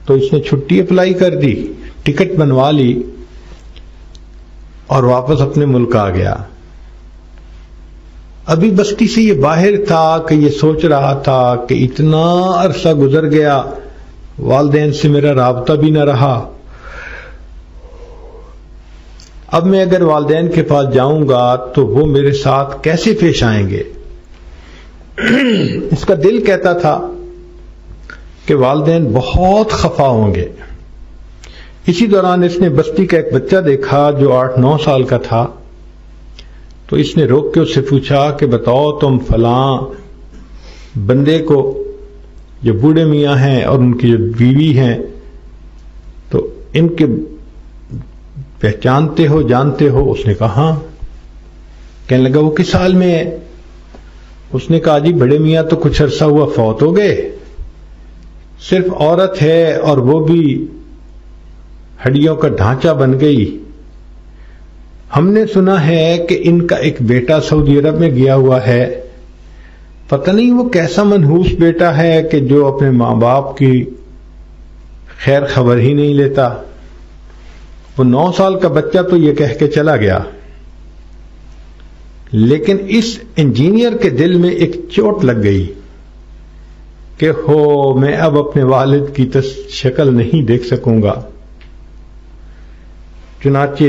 تو اس نے چھٹی اپلائی کر دی، ٹکٹ بنوا لی اور واپس اپنے ملک آ گیا۔ ابھی بستی سے یہ باہر تھا کہ یہ سوچ رہا تھا کہ اتنا عرصہ گزر گیا، والدین سے میرا رابطہ بھی نہ رہا، اب میں اگر والدین کے پاس جاؤں گا تو وہ میرے ساتھ کیسے پیش آئیں گے؟ اس کا دل کہتا تھا کہ والدین بہت خفا ہوں گے۔ اسی دوران اس نے بستی کا ایک بچہ دیکھا جو 8-9 سال کا تھا، تو اس نے روک کے اس سے پوچھا کہ بتاؤ تم فلاں بندے کو، جو بوڑھے میاں ہیں اور ان کی جو بیوی ہیں، تو ان کے پہچانتے ہو، جانتے ہو؟ اس نے کہا ہاں۔ کہنے لگا وہ کس حال میں ہے؟ اس نے کہا جی بڑے میاں تو کچھ عرصہ ہوا فوت ہو گئے، صرف عورت ہے اور وہ بھی ہڈیوں کا ڈھانچہ بن گئی۔ ہم نے سنا ہے کہ ان کا ایک بیٹا سعودی عرب میں گیا ہوا ہے، پتہ نہیں وہ کیسا منحوس بیٹا ہے کہ جو اپنے ماں باپ کی خیر خبر ہی نہیں لیتا۔ وہ 9 سال کا بچہ تو یہ کہہ کے چلا گیا، لیکن اس انجینئر کے دل میں ایک چوٹ لگ گئی کہ ہو میں اب اپنے والد کی شکل نہیں دیکھ سکوں گا۔ چنانچہ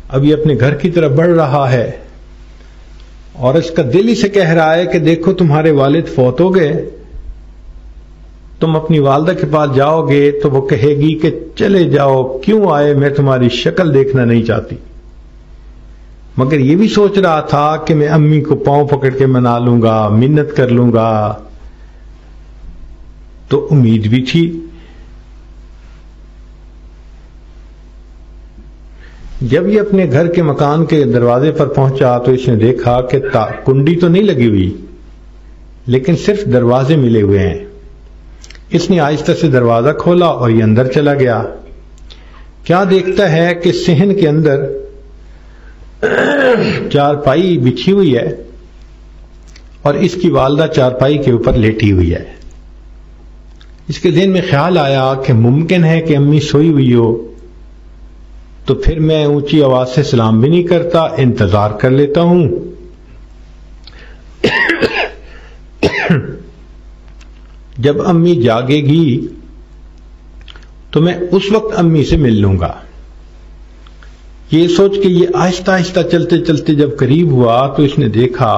اب یہ اپنے گھر کی طرف بڑھ رہا ہے اور اس کا دل اسے کہہ رہا ہے کہ دیکھو تمہارے والد فوت ہو گئے، تم اپنی والدہ کے پاس جاؤ گے تو وہ کہے گی کہ چلے جاؤ، کیوں آئے، میں تمہاری شکل دیکھنا نہیں چاہتی۔ مگر یہ بھی سوچ رہا تھا کہ میں امی کو پاؤں پکڑ کے منا لوں گا، منت کر لوں گا، تو امید بھی تھی۔ جب یہ اپنے گھر کے مکان کے دروازے پر پہنچا تو اس نے دیکھا کہ کنڈی تو نہیں لگی ہوئی، لیکن صرف دروازے ملے ہوئے ہیں۔ اس نے آہستہ سے دروازہ کھولا اور یہ اندر چلا گیا۔ کیا دیکھتا ہے کہ صحن کے اندر چارپائی بچھی ہوئی ہے اور اس کی والدہ چارپائی کے اوپر لیٹی ہوئی ہے۔ اس کے ذہن میں خیال آیا کہ ممکن ہے کہ امی سوئی ہوئی ہو، تو پھر میں اونچی آواز سے سلام بھی نہیں کرتا، انتظار کر لیتا ہوں۔ جب امی جاگے گی تو میں اس وقت امی سے مل لوں گا. یہ سوچ کے یہ آہستہ آہستہ چلتے چلتے جب قریب ہوا تو اس نے دیکھا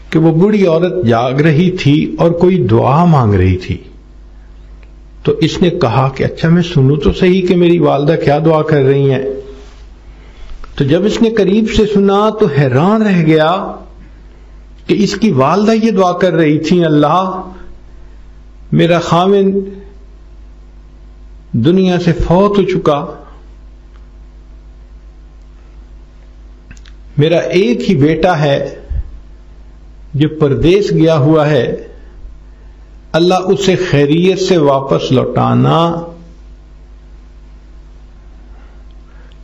کہ وہ بوڑھی عورت جاگ رہی تھی اور کوئی دعا مانگ رہی تھی. تو اس نے کہا کہ اچھا میں سنوں تو صحیح کہ میری والدہ کیا دعا کر رہی ہیں. تو جب اس نے قریب سے سنا تو حیران رہ گیا کہ اس کی والدہ یہ دعا کر رہی تھی، اللہ میرا خاوند دنیا سے فوت ہو چکا، میرا ایک ہی بیٹا ہے جو پردیس گیا ہوا ہے، اللہ اسے خیریت سے واپس لوٹانا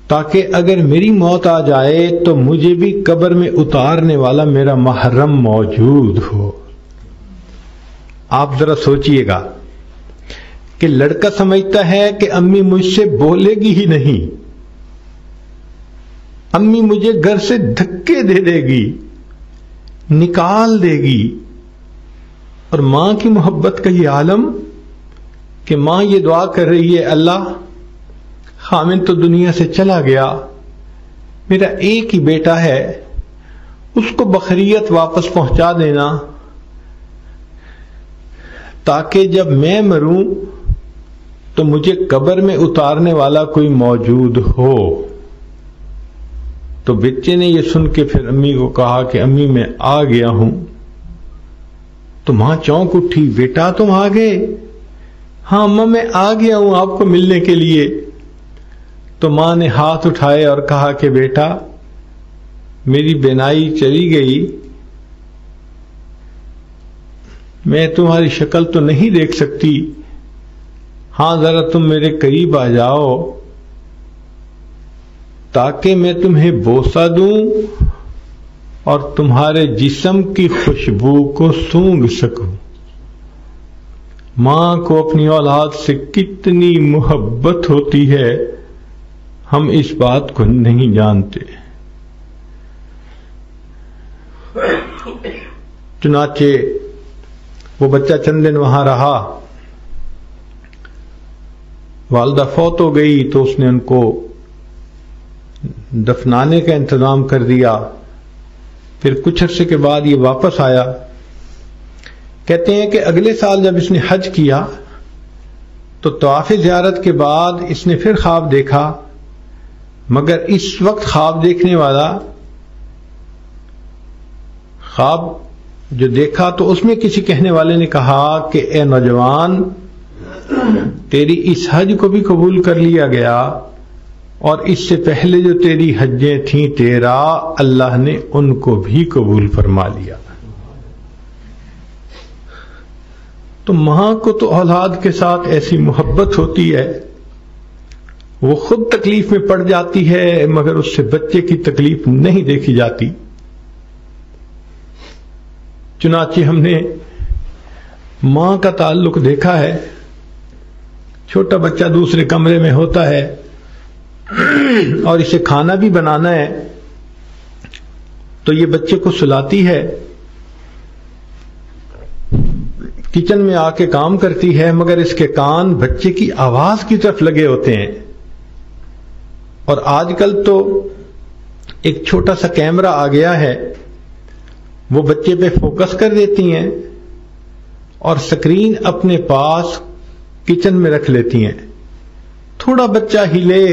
تاکہ اگر میری موت آ جائے تو مجھے بھی قبر میں اتارنے والا میرا محرم موجود ہو. آپ ذرا سوچئے گا کہ لڑکا سمجھتا ہے کہ امی مجھ سے بولے گی ہی نہیں، امی مجھے گھر سے دھکے دے دے گی، نکال دے گی. اور ماں کی محبت کا یہ عالم کہ ماں یہ دعا کر رہی ہے، اللہ خامن تو دنیا سے چلا گیا، میرا ایک ہی بیٹا ہے، اس کو بخیریت واپس پہنچا دینا تاکہ جب میں مروں تو مجھے قبر میں اتارنے والا کوئی موجود ہو. تو بچے نے یہ سن کے پھر امی کو کہا کہ امی میں آ گیا ہوں. تو ماں چونک اٹھی، بیٹا تم آ گئے؟ ہاں اماں میں آ گیا ہوں آپ کو ملنے کے لیے. تو ماں نے ہاتھ اٹھائے اور کہا کہ بیٹا میری بینائی چلی گئی، میں تمہاری شکل تو نہیں دیکھ سکتی، ہاں ذرا تم میرے قریب آ جاؤ تاکہ میں تمہیں بوسہ دوں اور تمہارے جسم کی خوشبو کو سونگھ سکوں. ماں کو اپنی اولاد سے کتنی محبت ہوتی ہے ہم اس بات کو نہیں جانتے. چنانچہ وہ بچہ چند دن وہاں رہا، والدہ فوت ہو گئی تو اس نے ان کو دفنانے کا انتظام کر دیا. پھر کچھ عرصے کے بعد یہ واپس آیا. کہتے ہیں کہ اگلے سال جب اس نے حج کیا تو طواف زیارت کے بعد اس نے پھر خواب دیکھا، مگر اس وقت خواب دیکھنے والا خواب جو دیکھا تو اس میں کسی کہنے والے نے کہا کہ اے نوجوان، تیری اس حج کو بھی قبول کر لیا گیا اور اس سے پہلے جو تیری حجیں تھیں تیرا، اللہ نے ان کو بھی قبول فرما لیا. تو ماں کو تو اولاد کے ساتھ ایسی محبت ہوتی ہے، وہ خود تکلیف میں پڑ جاتی ہے مگر اس سے بچے کی تکلیف نہیں دیکھی جاتی. چنانچہ ہم نے ماں کا تعلق دیکھا ہے. چھوٹا بچہ دوسرے کمرے میں ہوتا ہے اور اسے کھانا بھی بنانا ہے تو یہ بچے کو سلاتی ہے، کچن میں آ کے کام کرتی ہے، مگر اس کے کان بچے کی آواز کی طرف لگے ہوتے ہیں. اور آج کل تو ایک چھوٹا سا کیمرہ آ گیا ہے، وہ بچے پہ فوکس کر دیتی ہیں اور سکرین اپنے پاس کچن میں رکھ لیتی ہیں. تھوڑا بچہ ہلے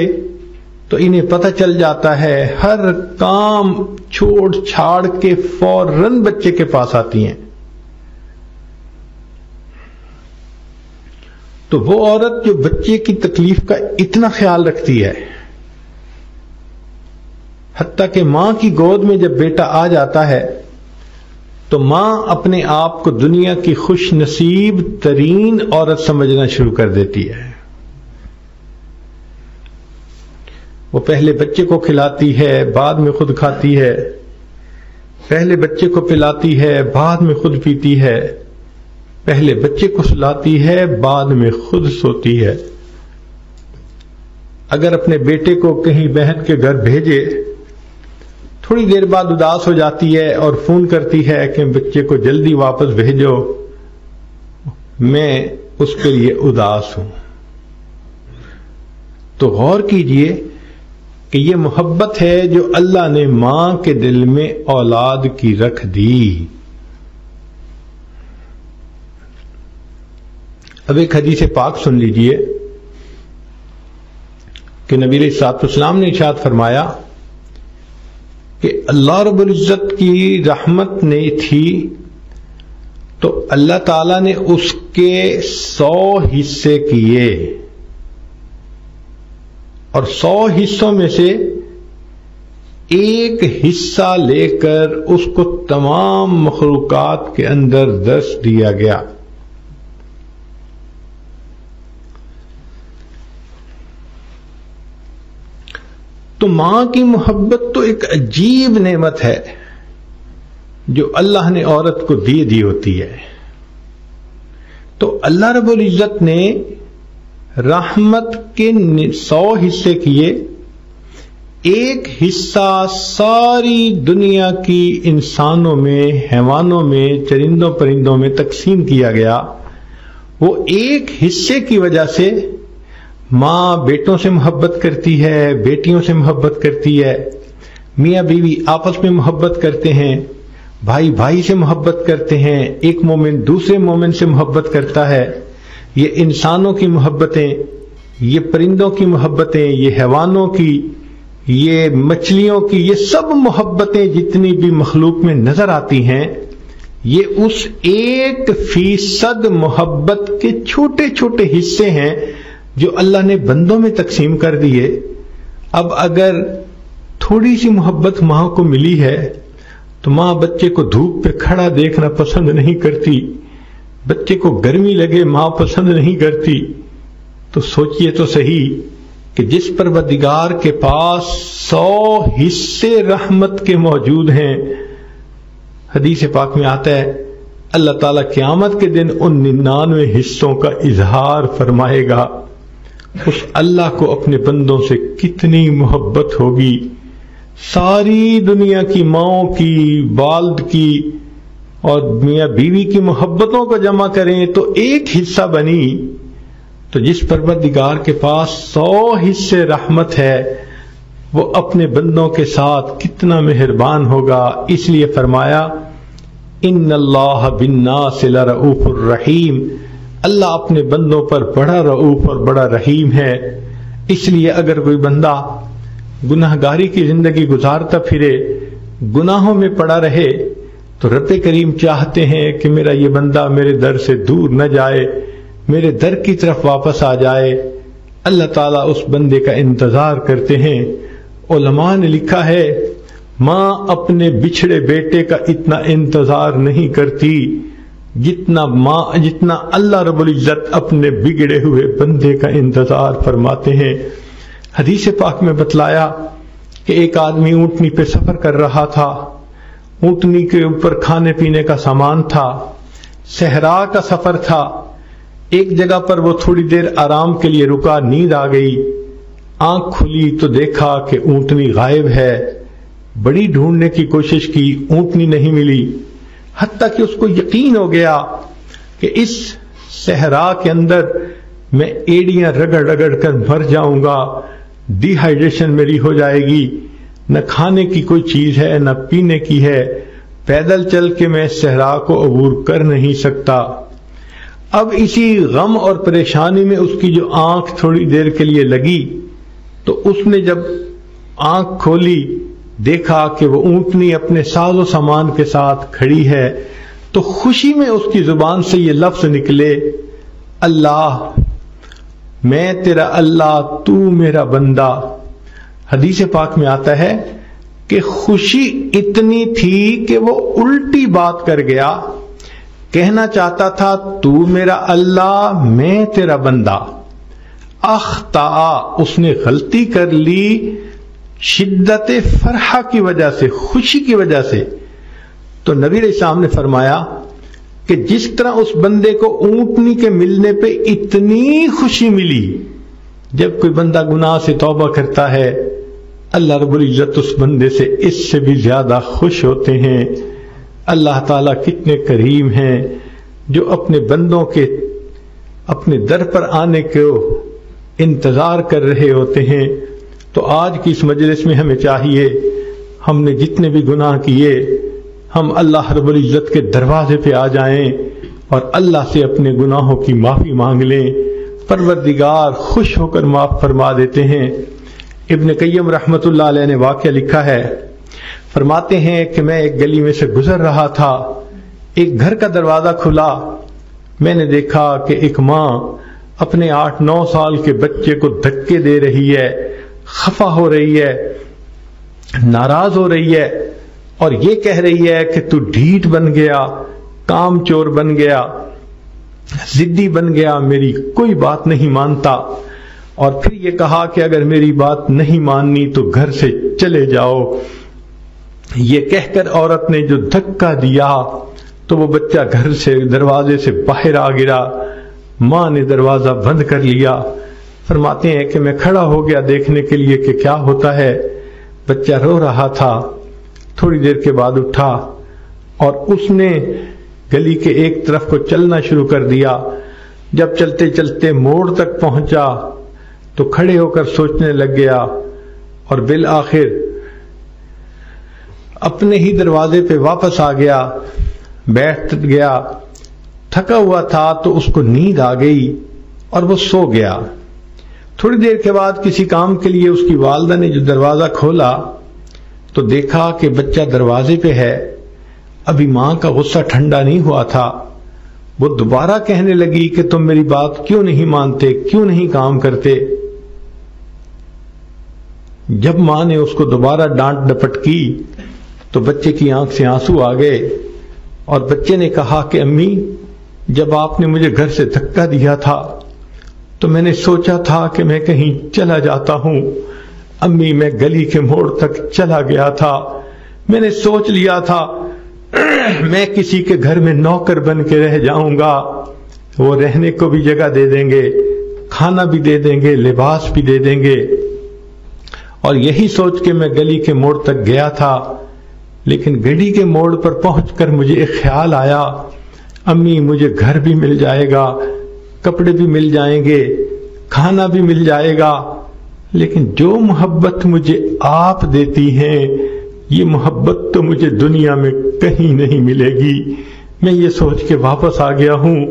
تو انہیں پتہ چل جاتا ہے، ہر کام چھوڑ چھاڑ کے فوراً بچے کے پاس آتی ہیں. تو وہ عورت جو بچے کی تکلیف کا اتنا خیال رکھتی ہے، حتیٰ کہ ماں کی گود میں جب بیٹا آ جاتا ہے تو ماں اپنے آپ کو دنیا کی خوش نصیب ترین عورت سمجھنا شروع کر دیتی ہے. وہ پہلے بچے کو کھلاتی ہے، بعد میں خود کھاتی ہے، پہلے بچے کو پلاتی ہے، بعد میں خود پیتی ہے، پہلے بچے کو سلاتی ہے، بعد میں خود سوتی ہے. اگر اپنے بیٹے کو کہیں بہن کے گھر بھیجے، تھوڑی دیر بعد اداس ہو جاتی ہے اور فون کرتی ہے کہ بچے کو جلدی واپس بھیجو، میں اس کے لیے اداس ہوں۔ تو غور کیجئے کہ یہ محبت ہے جو اللہ نے ماں کے دل میں اولاد کی رکھ دی۔ اب ایک حدیث پاک سن لیجئے کہ نبی علیہ الصلوۃ والسلام نے ارشاد فرمایا کہ اللہ رب العزت کی رحمت نہیں تھی تو اللہ تعالی نے اس کے 100 حصے کیے، اور 100 حصوں میں سے ایک حصہ لے کر اس کو تمام مخلوقات کے اندر درس دیا گیا۔ تو ماں کی محبت تو ایک عجیب نعمت ہے جو اللہ نے عورت کو دی ہوتی ہے۔ تو اللہ رب العزت نے رحمت کے 100 حصے کیے، ایک حصہ ساری دنیا کی انسانوں میں، حیوانوں میں، چرندوں پرندوں میں تقسیم کیا گیا۔ وہ ایک حصے کی وجہ سے ماں بیٹوں سے محبت کرتی ہے، بیٹیوں سے محبت کرتی ہے، میاں بیوی آپس میں محبت کرتے ہیں، بھائی بھائی سے محبت کرتے ہیں، ایک مومن دوسرے مومن سے محبت کرتا ہے۔ یہ انسانوں کی محبتیں، یہ پرندوں کی محبتیں، یہ حیوانوں کی، یہ مچھلیوں کی، یہ سب محبتیں جتنی بھی مخلوق میں نظر آتی ہیں، یہ اس 1% محبت کے چھوٹے چھوٹے حصے ہیں جو اللہ نے بندوں میں تقسیم کر دیے۔ اب اگر تھوڑی سی محبت ماں کو ملی ہے تو ماں بچے کو دھوپ پہ کھڑا دیکھنا پسند نہیں کرتی، بچے کو گرمی لگے ماں پسند نہیں کرتی۔ تو سوچئے تو صحیح کہ جس پروردگار کے پاس 100 حصے رحمت کے موجود ہیں، حدیث پاک میں آتا ہے اللہ تعالیٰ قیامت کے دن ان 99 حصوں کا اظہار فرمائے گا۔ اس اللہ کو اپنے بندوں سے کتنی محبت ہوگی۔ ساری دنیا کی ماؤں کی، والد کی اور میاں بیوی کی محبتوں کو جمع کریں تو ایک حصہ بنی۔ تو جس پروردگار کے پاس 100 حصے رحمت ہے وہ اپنے بندوں کے ساتھ کتنا مہربان ہوگا۔ اس لیے فرمایا ان اللہ بالناس لرؤوف الرحیم، اللہ اپنے بندوں پر بڑا رؤوف اور بڑا رحیم ہے۔ اس لیے اگر کوئی بندہ گناہگاری کی زندگی گزارتا پھرے، گناہوں میں پڑا رہے، تو رب کریم چاہتے ہیں کہ میرا یہ بندہ میرے در سے دور نہ جائے، میرے در کی طرف واپس آ جائے۔ اللہ تعالیٰ اس بندے کا انتظار کرتے ہیں۔ علماء نے لکھا ہے ماں اپنے بچھڑے بیٹے کا اتنا انتظار نہیں کرتی جتنا اللہ رب العزت اپنے بگڑے ہوئے بندے کا انتظار فرماتے ہیں۔ حدیث پاک میں بتلایا کہ ایک آدمی اونٹنی پہ سفر کر رہا تھا، اونٹنی کے اوپر کھانے پینے کا سامان تھا، صحرا کا سفر تھا۔ ایک جگہ پر وہ تھوڑی دیر آرام کے لیے رکا، نیند آ گئی، آنکھ کھلی تو دیکھا کہ اونٹنی غائب ہے۔ بڑی ڈھونڈنے کی کوشش کی، اونٹنی نہیں ملی، حتیٰ کہ اس کو یقین ہو گیا کہ اس صحرا کے اندر میں ایڑیاں رگڑ رگڑ کر مر جاؤں گا، ڈی ہائیڈریشن میری ہو جائے گی، نہ کھانے کی کوئی چیز ہے نہ پینے کی ہے، پیدل چل کے میں صحرا کو عبور کر نہیں سکتا۔ اب اسی غم اور پریشانی میں اس کی جو آنکھ تھوڑی دیر کے لیے لگی تو اس نے جب آنکھ کھولی دیکھا کہ وہ اونٹنی اپنے ساز و سامان کے ساتھ کھڑی ہے، تو خوشی میں اس کی زبان سے یہ لفظ نکلے، اللہ میں تیرا اللہ، تو میرا بندہ۔ حدیث پاک میں آتا ہے کہ خوشی اتنی تھی کہ وہ الٹی بات کر گیا، کہنا چاہتا تھا تو میرا اللہ، میں تیرا بندہ۔ اخطا، اس نے غلطی کر لی شدت فرحہ کی وجہ سے، خوشی کی وجہ سے۔ تو نبی علیہ السلام نے فرمایا کہ جس طرح اس بندے کو اونٹنی کے ملنے پہ اتنی خوشی ملی، جب کوئی بندہ گناہ سے توبہ کرتا ہے اللہ رب العزت اس بندے سے اس سے بھی زیادہ خوش ہوتے ہیں۔ اللہ تعالیٰ کتنے کریم ہیں جو اپنے بندوں کے اپنے در پر آنے کو انتظار کر رہے ہوتے ہیں۔ تو آج کی اس مجلس میں ہمیں چاہیے ہم نے جتنے بھی گناہ کیے ہم اللہ رب العزت کے دروازے پہ آ جائیں اور اللہ سے اپنے گناہوں کی معافی مانگ لیں۔ پروردگار خوش ہو کر معاف فرما دیتے ہیں۔ ابن قیم رحمۃ اللہ علیہ نے واقعہ لکھا ہے، فرماتے ہیں کہ میں ایک گلی میں سے گزر رہا تھا، ایک گھر کا دروازہ کھلا، میں نے دیکھا کہ ایک ماں اپنے 8-9 سال کے بچے کو دھکے دے رہی ہے، خفا ہو رہی ہے، ناراض ہو رہی ہے اور یہ کہہ رہی ہے کہ تو ڈھیٹ بن گیا، کام چور بن گیا، ضدی بن گیا، میری کوئی بات نہیں مانتا، اور پھر یہ کہا کہ اگر میری بات نہیں ماننی تو گھر سے چلے جاؤ۔ یہ کہہ کر عورت نے جو دھکا دیا تو وہ بچہ گھر سے دروازے سے باہر آ گرا، ماں نے دروازہ بند کر لیا۔ فرماتے ہیں کہ میں کھڑا ہو گیا دیکھنے کے لیے کہ کیا ہوتا ہے، بچہ رو رہا تھا۔ تھوڑی دیر کے بعد اٹھا اور اس نے گلی کے ایک طرف کو چلنا شروع کر دیا۔ جب چلتے چلتے موڑ تک پہنچا تو کھڑے ہو کر سوچنے لگ گیا اور بالآخر اپنے ہی دروازے پہ واپس آ گیا، بیٹھ گیا۔ تھکا ہوا تھا تو اس کو نیند آ گئی اور وہ سو گیا۔ تھوڑی دیر کے بعد کسی کام کے لیے اس کی والدہ نے جو دروازہ کھولا تو دیکھا کہ بچہ دروازے پہ ہے۔ ابھی ماں کا غصہ ٹھنڈا نہیں ہوا تھا، وہ دوبارہ کہنے لگی کہ تم میری بات کیوں نہیں مانتے، کیوں نہیں کام کرتے۔ جب ماں نے اس کو دوبارہ ڈانٹ ڈپٹ کی تو بچے کی آنکھ سے آنسو آ گئے اور بچے نے کہا کہ امی، جب آپ نے مجھے گھر سے دھکا دیا تھا تو میں نے سوچا تھا کہ میں کہیں چلا جاتا ہوں۔ امی، میں گلی کے موڑ تک چلا گیا تھا، میں نے سوچ لیا تھا میں کسی کے گھر میں نوکر بن کے رہ جاؤں گا، وہ رہنے کو بھی جگہ دے دیں گے، کھانا بھی دے دیں گے، لباس بھی دے دیں گے، اور یہی سوچ کے میں گلی کے موڑ تک گیا تھا۔ لیکن گلی کے موڑ پر پہنچ کر مجھے ایک خیال آیا، امی مجھے گھر بھی مل جائے گا، کپڑے بھی مل جائیں گے، کھانا بھی مل جائے گا، لیکن جو محبت مجھے آپ دیتی ہیں یہ محبت تو مجھے دنیا میں کہیں نہیں ملے گی۔ میں یہ سوچ کے واپس آ گیا ہوں،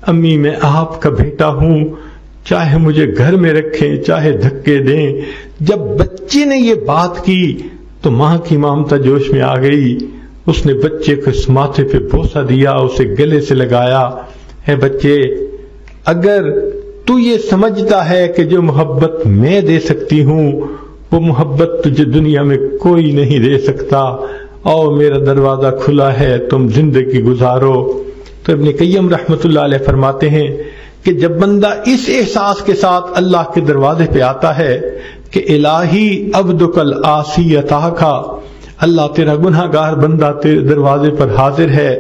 امی میں آپ کا بیٹا ہوں، چاہے مجھے گھر میں رکھیں چاہے دھکے دیں۔ جب بچے نے یہ بات کی تو ماں کی ممتا جوش میں آ گئی، اس نے بچے کو اس ماتھے پہ بوسہ دیا، اسے گلے سے لگایا، اے بچے، اگر تو یہ سمجھتا ہے کہ جو محبت میں دے سکتی ہوں وہ محبت تجھے دنیا میں کوئی نہیں دے سکتا، اور میرا دروازہ کھلا ہے، تم زندگی گزارو۔ تو ابن قیم رحمۃ اللہ علیہ فرماتے ہیں کہ جب بندہ اس احساس کے ساتھ اللہ کے دروازے پہ آتا ہے کہ الہی عبدک العاصی اتاکا، اللہ تیرا گناہ گار بندہ تیرے دروازے پر حاضر ہے،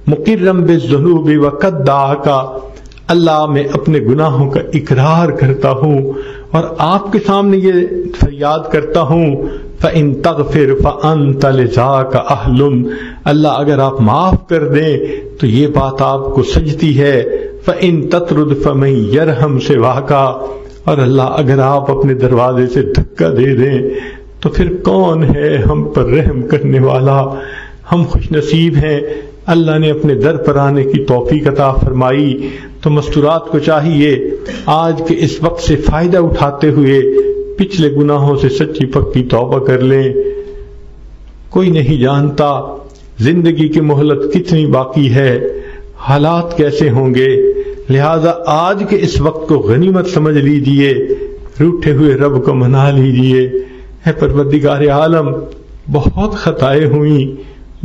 مقرم بالذنوب وقد دعاکا، اللہ میں اپنے گناہوں کا اقرار کرتا ہوں اور آپ کے سامنے یہ فریاد کرتا ہوں، فَإِن تَغْفِرْ فَأَنْتَ لِذَاكَ أَهْلٌ، اللہ اگر آپ معاف کر دیں تو یہ بات آپ کو سجتی ہے، فَإِن تَطْرُدْ فَمَن يَرْحَمْ سِوَاكَ، اور اللہ اگر آپ اپنے دروازے سے دھکا دے دیں تو پھر کون ہے ہم پر رحم کرنے والا۔ ہم خوش نصیب ہیں، اللہ نے اپنے در پر آنے کی توفیق عطا فرمائی۔ تو مستورات کو چاہیے آج کے اس وقت سے فائدہ اٹھاتے ہوئے پچھلے گناہوں سے سچی پکی توبہ کر لیں۔ کوئی نہیں جانتا زندگی کی مہلت کتنی باقی ہے، حالات کیسے ہوں گے، لہذا آج کے اس وقت کو غنیمت سمجھ لیجئے، روٹھے ہوئے رب کو منا لیجئے۔ اے پروردگار عالم، بہت خطائیں ہوئیں،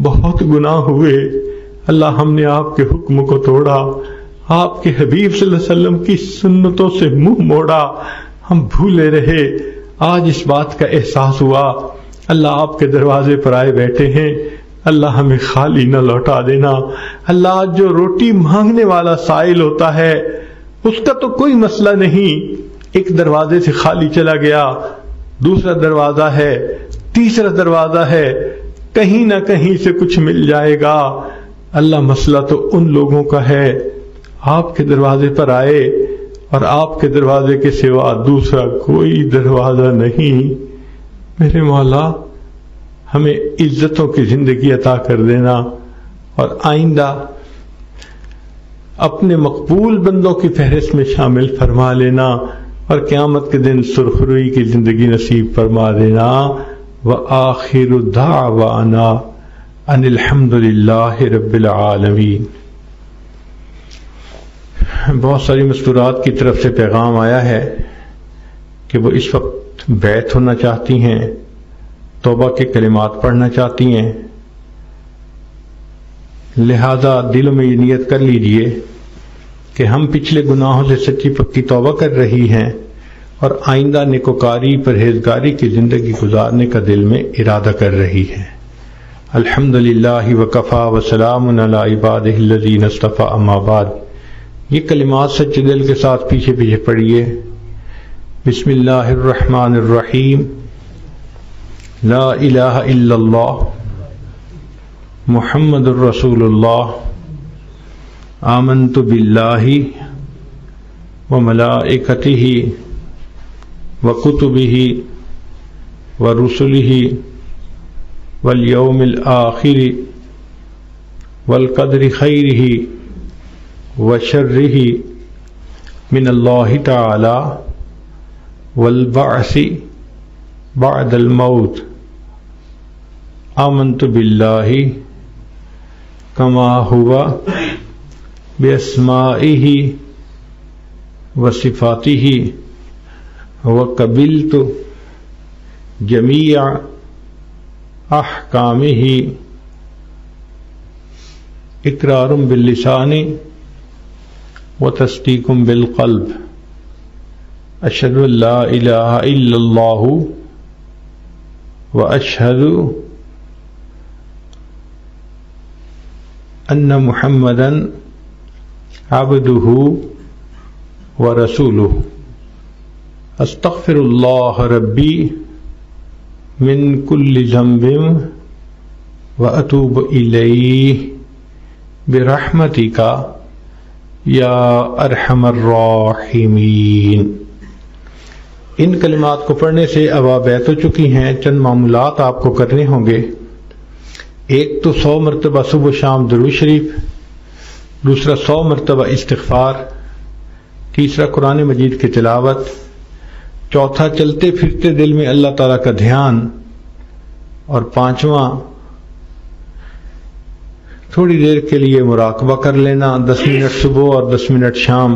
بہت گناہ ہوئے، اللہ ہم نے آپ کے حکم کو توڑا، آپ کے حبیب صلی اللہ علیہ وسلم کی سنتوں سے منہ موڑا، ہم بھولے رہے۔ آج اس بات کا احساس ہوا، اللہ آپ کے دروازے پر آئے بیٹھے ہیں، اللہ ہمیں خالی نہ لوٹا دینا۔ اللہ جو روٹی مانگنے والا سائل ہوتا ہے اس کا تو کوئی مسئلہ نہیں، ایک دروازے سے خالی چلا گیا، دوسرا دروازہ ہے، تیسرا دروازہ ہے، کہیں نہ کہیں سے کچھ مل جائے گا۔ اللہ مسئلہ تو ان لوگوں کا ہے، آپ کے دروازے پر آئے اور آپ کے دروازے کے سوا دوسرا کوئی دروازہ نہیں. میرے مولا ہمیں عزتوں کی زندگی عطا کر دینا اور آئندہ اپنے مقبول بندوں کی فہرست میں شامل فرما لینا اور قیامت کے دن سرخروئی کی زندگی نصیب فرما دینا. وآخر دعوانا ان الحمد للہ رب العالمین. بہت ساری مستورات کی طرف سے پیغام آیا ہے کہ وہ اس وقت بیعت ہونا چاہتی ہیں، توبہ کے کلمات پڑھنا چاہتی ہیں، لہذا دلوں میں یہ نیت کر لیجئے کہ ہم پچھلے گناہوں سے سچی پکی توبہ کر رہی ہیں اور آئندہ نیکوکاری پرہیزگاری کی زندگی گزارنے کا دل میں ارادہ کر رہی ہیں. الحمدللہ وکفا وسلام علی عبادہ الذین اصطفی. اما بعد، یہ کلمات سچے دل کے ساتھ پیچھے پیچھے پڑھیے. بسم اللہ الرحمن الرحیم. لا الہ الا اللہ محمد الرسول اللہ. آمنت باللہ وملائکتہ وکتبہ ورسلہ والیوم الآخر والقدر خیرہ وشرہ من اللہ تعالی والبعث بعد الموت. آمنت باللہ کما ہوا باسمائہ وصفاتہ وقبلت جمیع احکامہ اقرار باللسان وتصدیق بالقلب. اشہد ان لا الہ الا اللہ واشہد ان محمدا عبدہ ورسولہ. استغفر اللہ ربی من کل ذنب واتوب الیہ برحمتک یا ارحم الراحمین. ان کلمات کو پڑھنے سے اب آپ بیعت ہو چکی ہیں. چند معمولات آپ کو کرنے ہوں گے. ایک تو 100 مرتبہ صبح و شام درود شریف، دوسرا 100 مرتبہ استغفار، تیسرا قرآن مجید کی تلاوت، چوتھا چلتے پھرتے دل میں اللہ تعالیٰ کا دھیان، اور پانچواں تھوڑی دیر کے لیے مراقبہ کر لینا، 10 منٹ صبح اور 10 منٹ شام.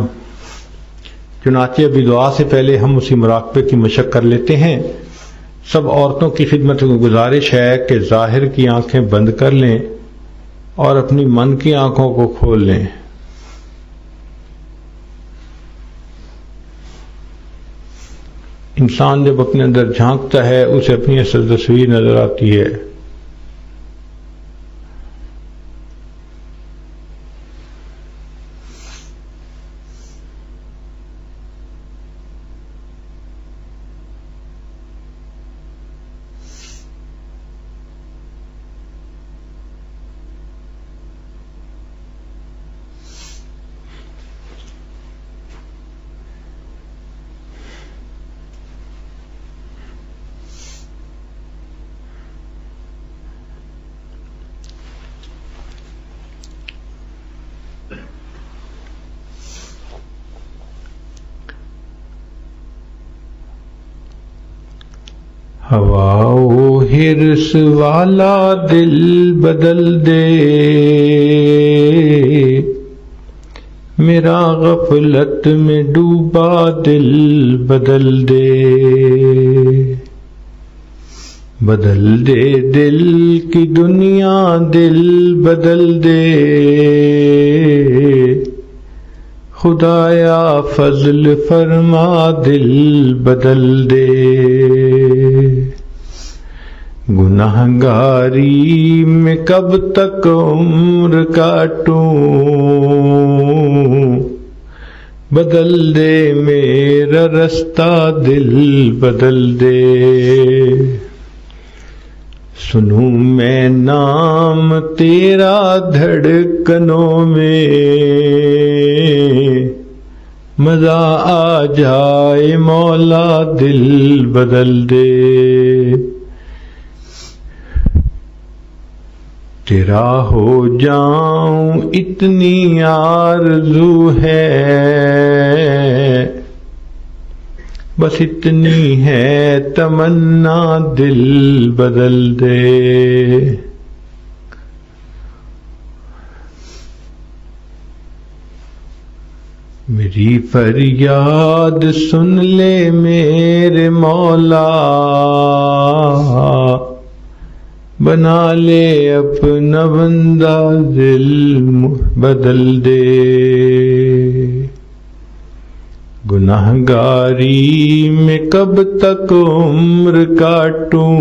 چنانچہ ابھی دعا سے پہلے ہم اسی مراقبے کی مشق کر لیتے ہیں. سب عورتوں کی خدمت میں گزارش ہے کہ ظاہر کی آنکھیں بند کر لیں اور اپنی من کی آنکھوں کو کھول لیں. انسان جب اپنے اندر جھانکتا ہے اسے اپنی اصل تصویر نظر آتی ہے. ہوا و حرص والا دل بدل دے، میرا غفلت میں ڈوبا دل بدل دے. بدل دے دل کی دنیا دل بدل دے، خدایا فضل فرما دل بدل دے. گناہگاری میں کب تک عمر کاٹوں، بدل دے میرا رستہ دل بدل دے. سنوں میں نام تیرا دھڑکنوں میں، مزہ آ جائے مولا دل بدل دے، تیرا ہو جاؤں اتنی آرزو ہے، بس اتنی ہے تمنا دل بدل دے۔ میری فریاد سن لے میرے مولا، بنا لے اپنا بندہ دل بدل دے، گناہگاری میں کب تک عمر کاٹوں،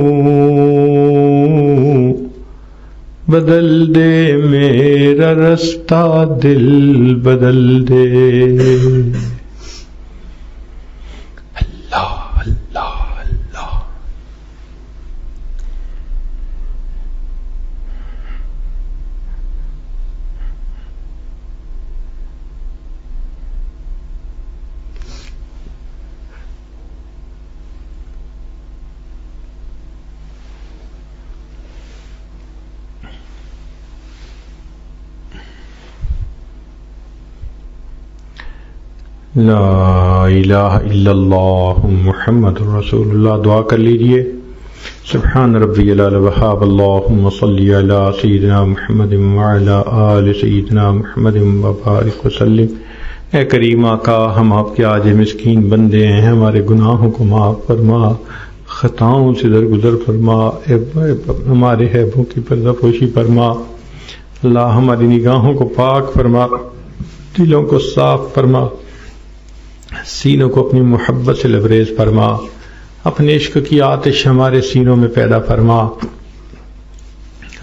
بدل دے میرا رستہ دل بدل دے۔ اللہ اللہ اللہ۔ لا الہ الا اللہ محمد رسول اللہ۔ دعا کر لیجئے۔ سبحان ربی العلی وہاب، اللہم صلی علی سیدنا محمد وعلی آل سیدنا محمد وبارک وسلم۔ اے کریم آقا، ہم آپ کے عاجز مسکین بندے ہیں، ہمارے گناہوں کو معاف فرما، خطاؤں سے درگزر فرما، ہمارے عیبوں کی پردہ پوشی فرما۔ اللہ ہماری نگاہوں کو پاک فرما، دلوں کو صاف فرما، سینوں کو اپنی محبت سے لبریز فرما، اپنے عشق کی آتش ہمارے سینوں میں پیدا فرما،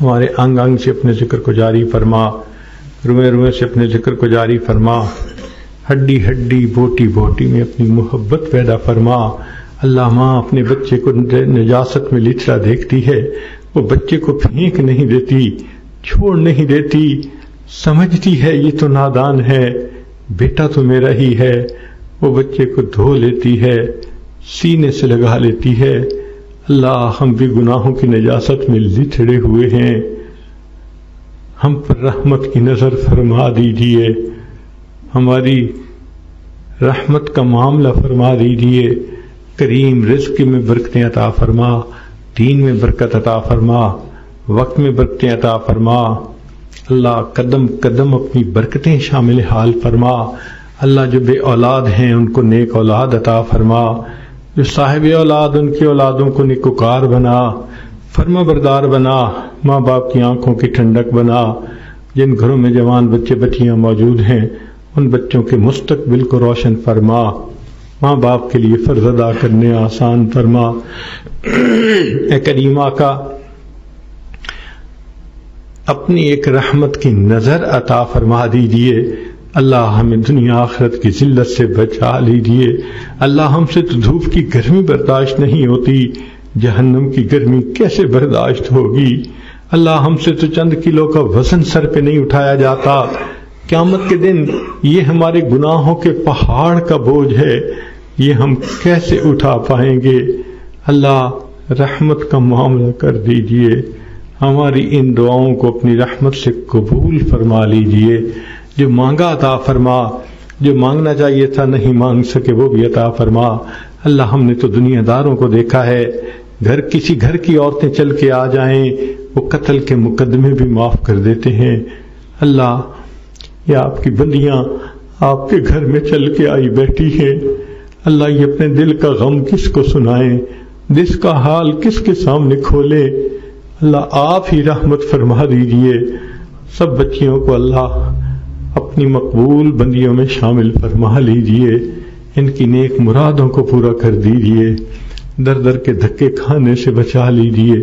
ہمارے انگ انگ سے اپنے ذکر کو جاری فرما، روئے روئے سے اپنے ذکر کو جاری فرما، ہڈی ہڈی بوٹی بوٹی میں اپنی محبت پیدا فرما۔ اللہ ماں اپنے بچے کو نجاست میں لچڑا دیکھتی ہے، وہ بچے کو پھینک نہیں دیتی، چھوڑ نہیں دیتی، سمجھتی ہے یہ تو نادان ہے، بیٹا تو میرا ہی ہے، وہ بچے کو دھو لیتی ہے، سینے سے لگا لیتی ہے۔ اللہ ہم بھی گناہوں کی نجاست میں لتڑے ہوئے ہیں، ہم پر رحمت کی نظر فرما دیجئے، ہماری رحمت کا معاملہ فرما دیجئے۔ کریم رزق میں برکتیں عطا فرما، دین میں برکت عطا فرما، وقت میں برکتیں عطا فرما۔ اللہ قدم قدم اپنی برکتیں شامل حال فرما۔ اللہ جو بے اولاد ہیں ان کو نیک اولاد عطا فرما، جو صاحب اولاد ان کی اولادوں کو نیکوکار بنا، فرما بردار بنا، ماں باپ کی آنکھوں کی ٹھنڈک بنا۔ جن گھروں میں جوان بچے بچیاں موجود ہیں ان بچوں کے مستقبل کو روشن فرما، ماں باپ کے لیے فرض ادا کرنے آسان فرما۔ اے کریم آقا، اپنی ایک رحمت کی نظر عطا فرما دیجئے۔ اللہ ہمیں دنیا آخرت کی ذلت سے بچا لیجئے۔ اللہ ہم سے تو دھوپ کی گرمی برداشت نہیں ہوتی، جہنم کی گرمی کیسے برداشت ہوگی؟ اللہ ہم سے تو چند کلو کا وزن سر پہ نہیں اٹھایا جاتا، قیامت کے دن یہ ہمارے گناہوں کے پہاڑ کا بوجھ ہے، یہ ہم کیسے اٹھا پائیں گے؟ اللہ رحمت کا معاملہ کر دیجئے، ہماری ان دعاؤں کو اپنی رحمت سے قبول فرما لیجئے۔ جو مانگا عطا فرما، جو مانگنا چاہیے تھا نہیں مانگ سکے وہ بھی عطا فرما۔ اللہ ہم نے تو دنیا داروں کو دیکھا ہے، کسی گھر کی عورتیں چل کے آ جائیں وہ قتل کے مقدمے بھی معاف کر دیتے ہیں۔ اللہ یہ آپ کی بندیاں آپ کے گھر میں چل کے آئی بیٹھی ہیں، اللہ یہ اپنے دل کا غم کس کو سنائیں، دل کا حال کس کے سامنے کھولے؟ اللہ آپ ہی رحمت فرما دیجئے۔ سب بچیوں کو اللہ اپنی مقبول بندیوں میں شامل فرما لیجئے، ان کی نیک مرادوں کو پورا کر دیجئے، در در کے دھکے کھانے سے بچا لیجئے،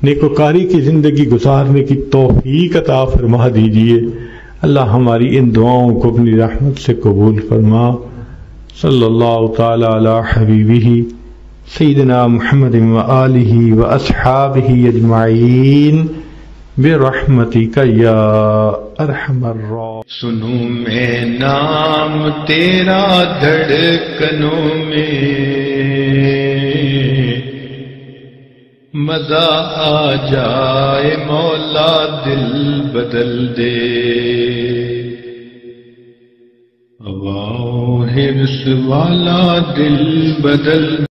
نیکوکاری کی زندگی گزارنے کی توفیق عطا فرما دیجئے۔ اللہ ہماری ان دعاؤں کو اپنی رحمت سے قبول فرما۔ صلی اللہ تعالی علی حبیبہ سیدنا محمد وآلہ واصحابہ اجمعین برحمتک یا ارحم الراحمین۔ سنوں میں نام تیرا دھڑکنوں میں، مزہ آ جائے مولا دل بدل دے، ہواؤں حرص والا دل بدل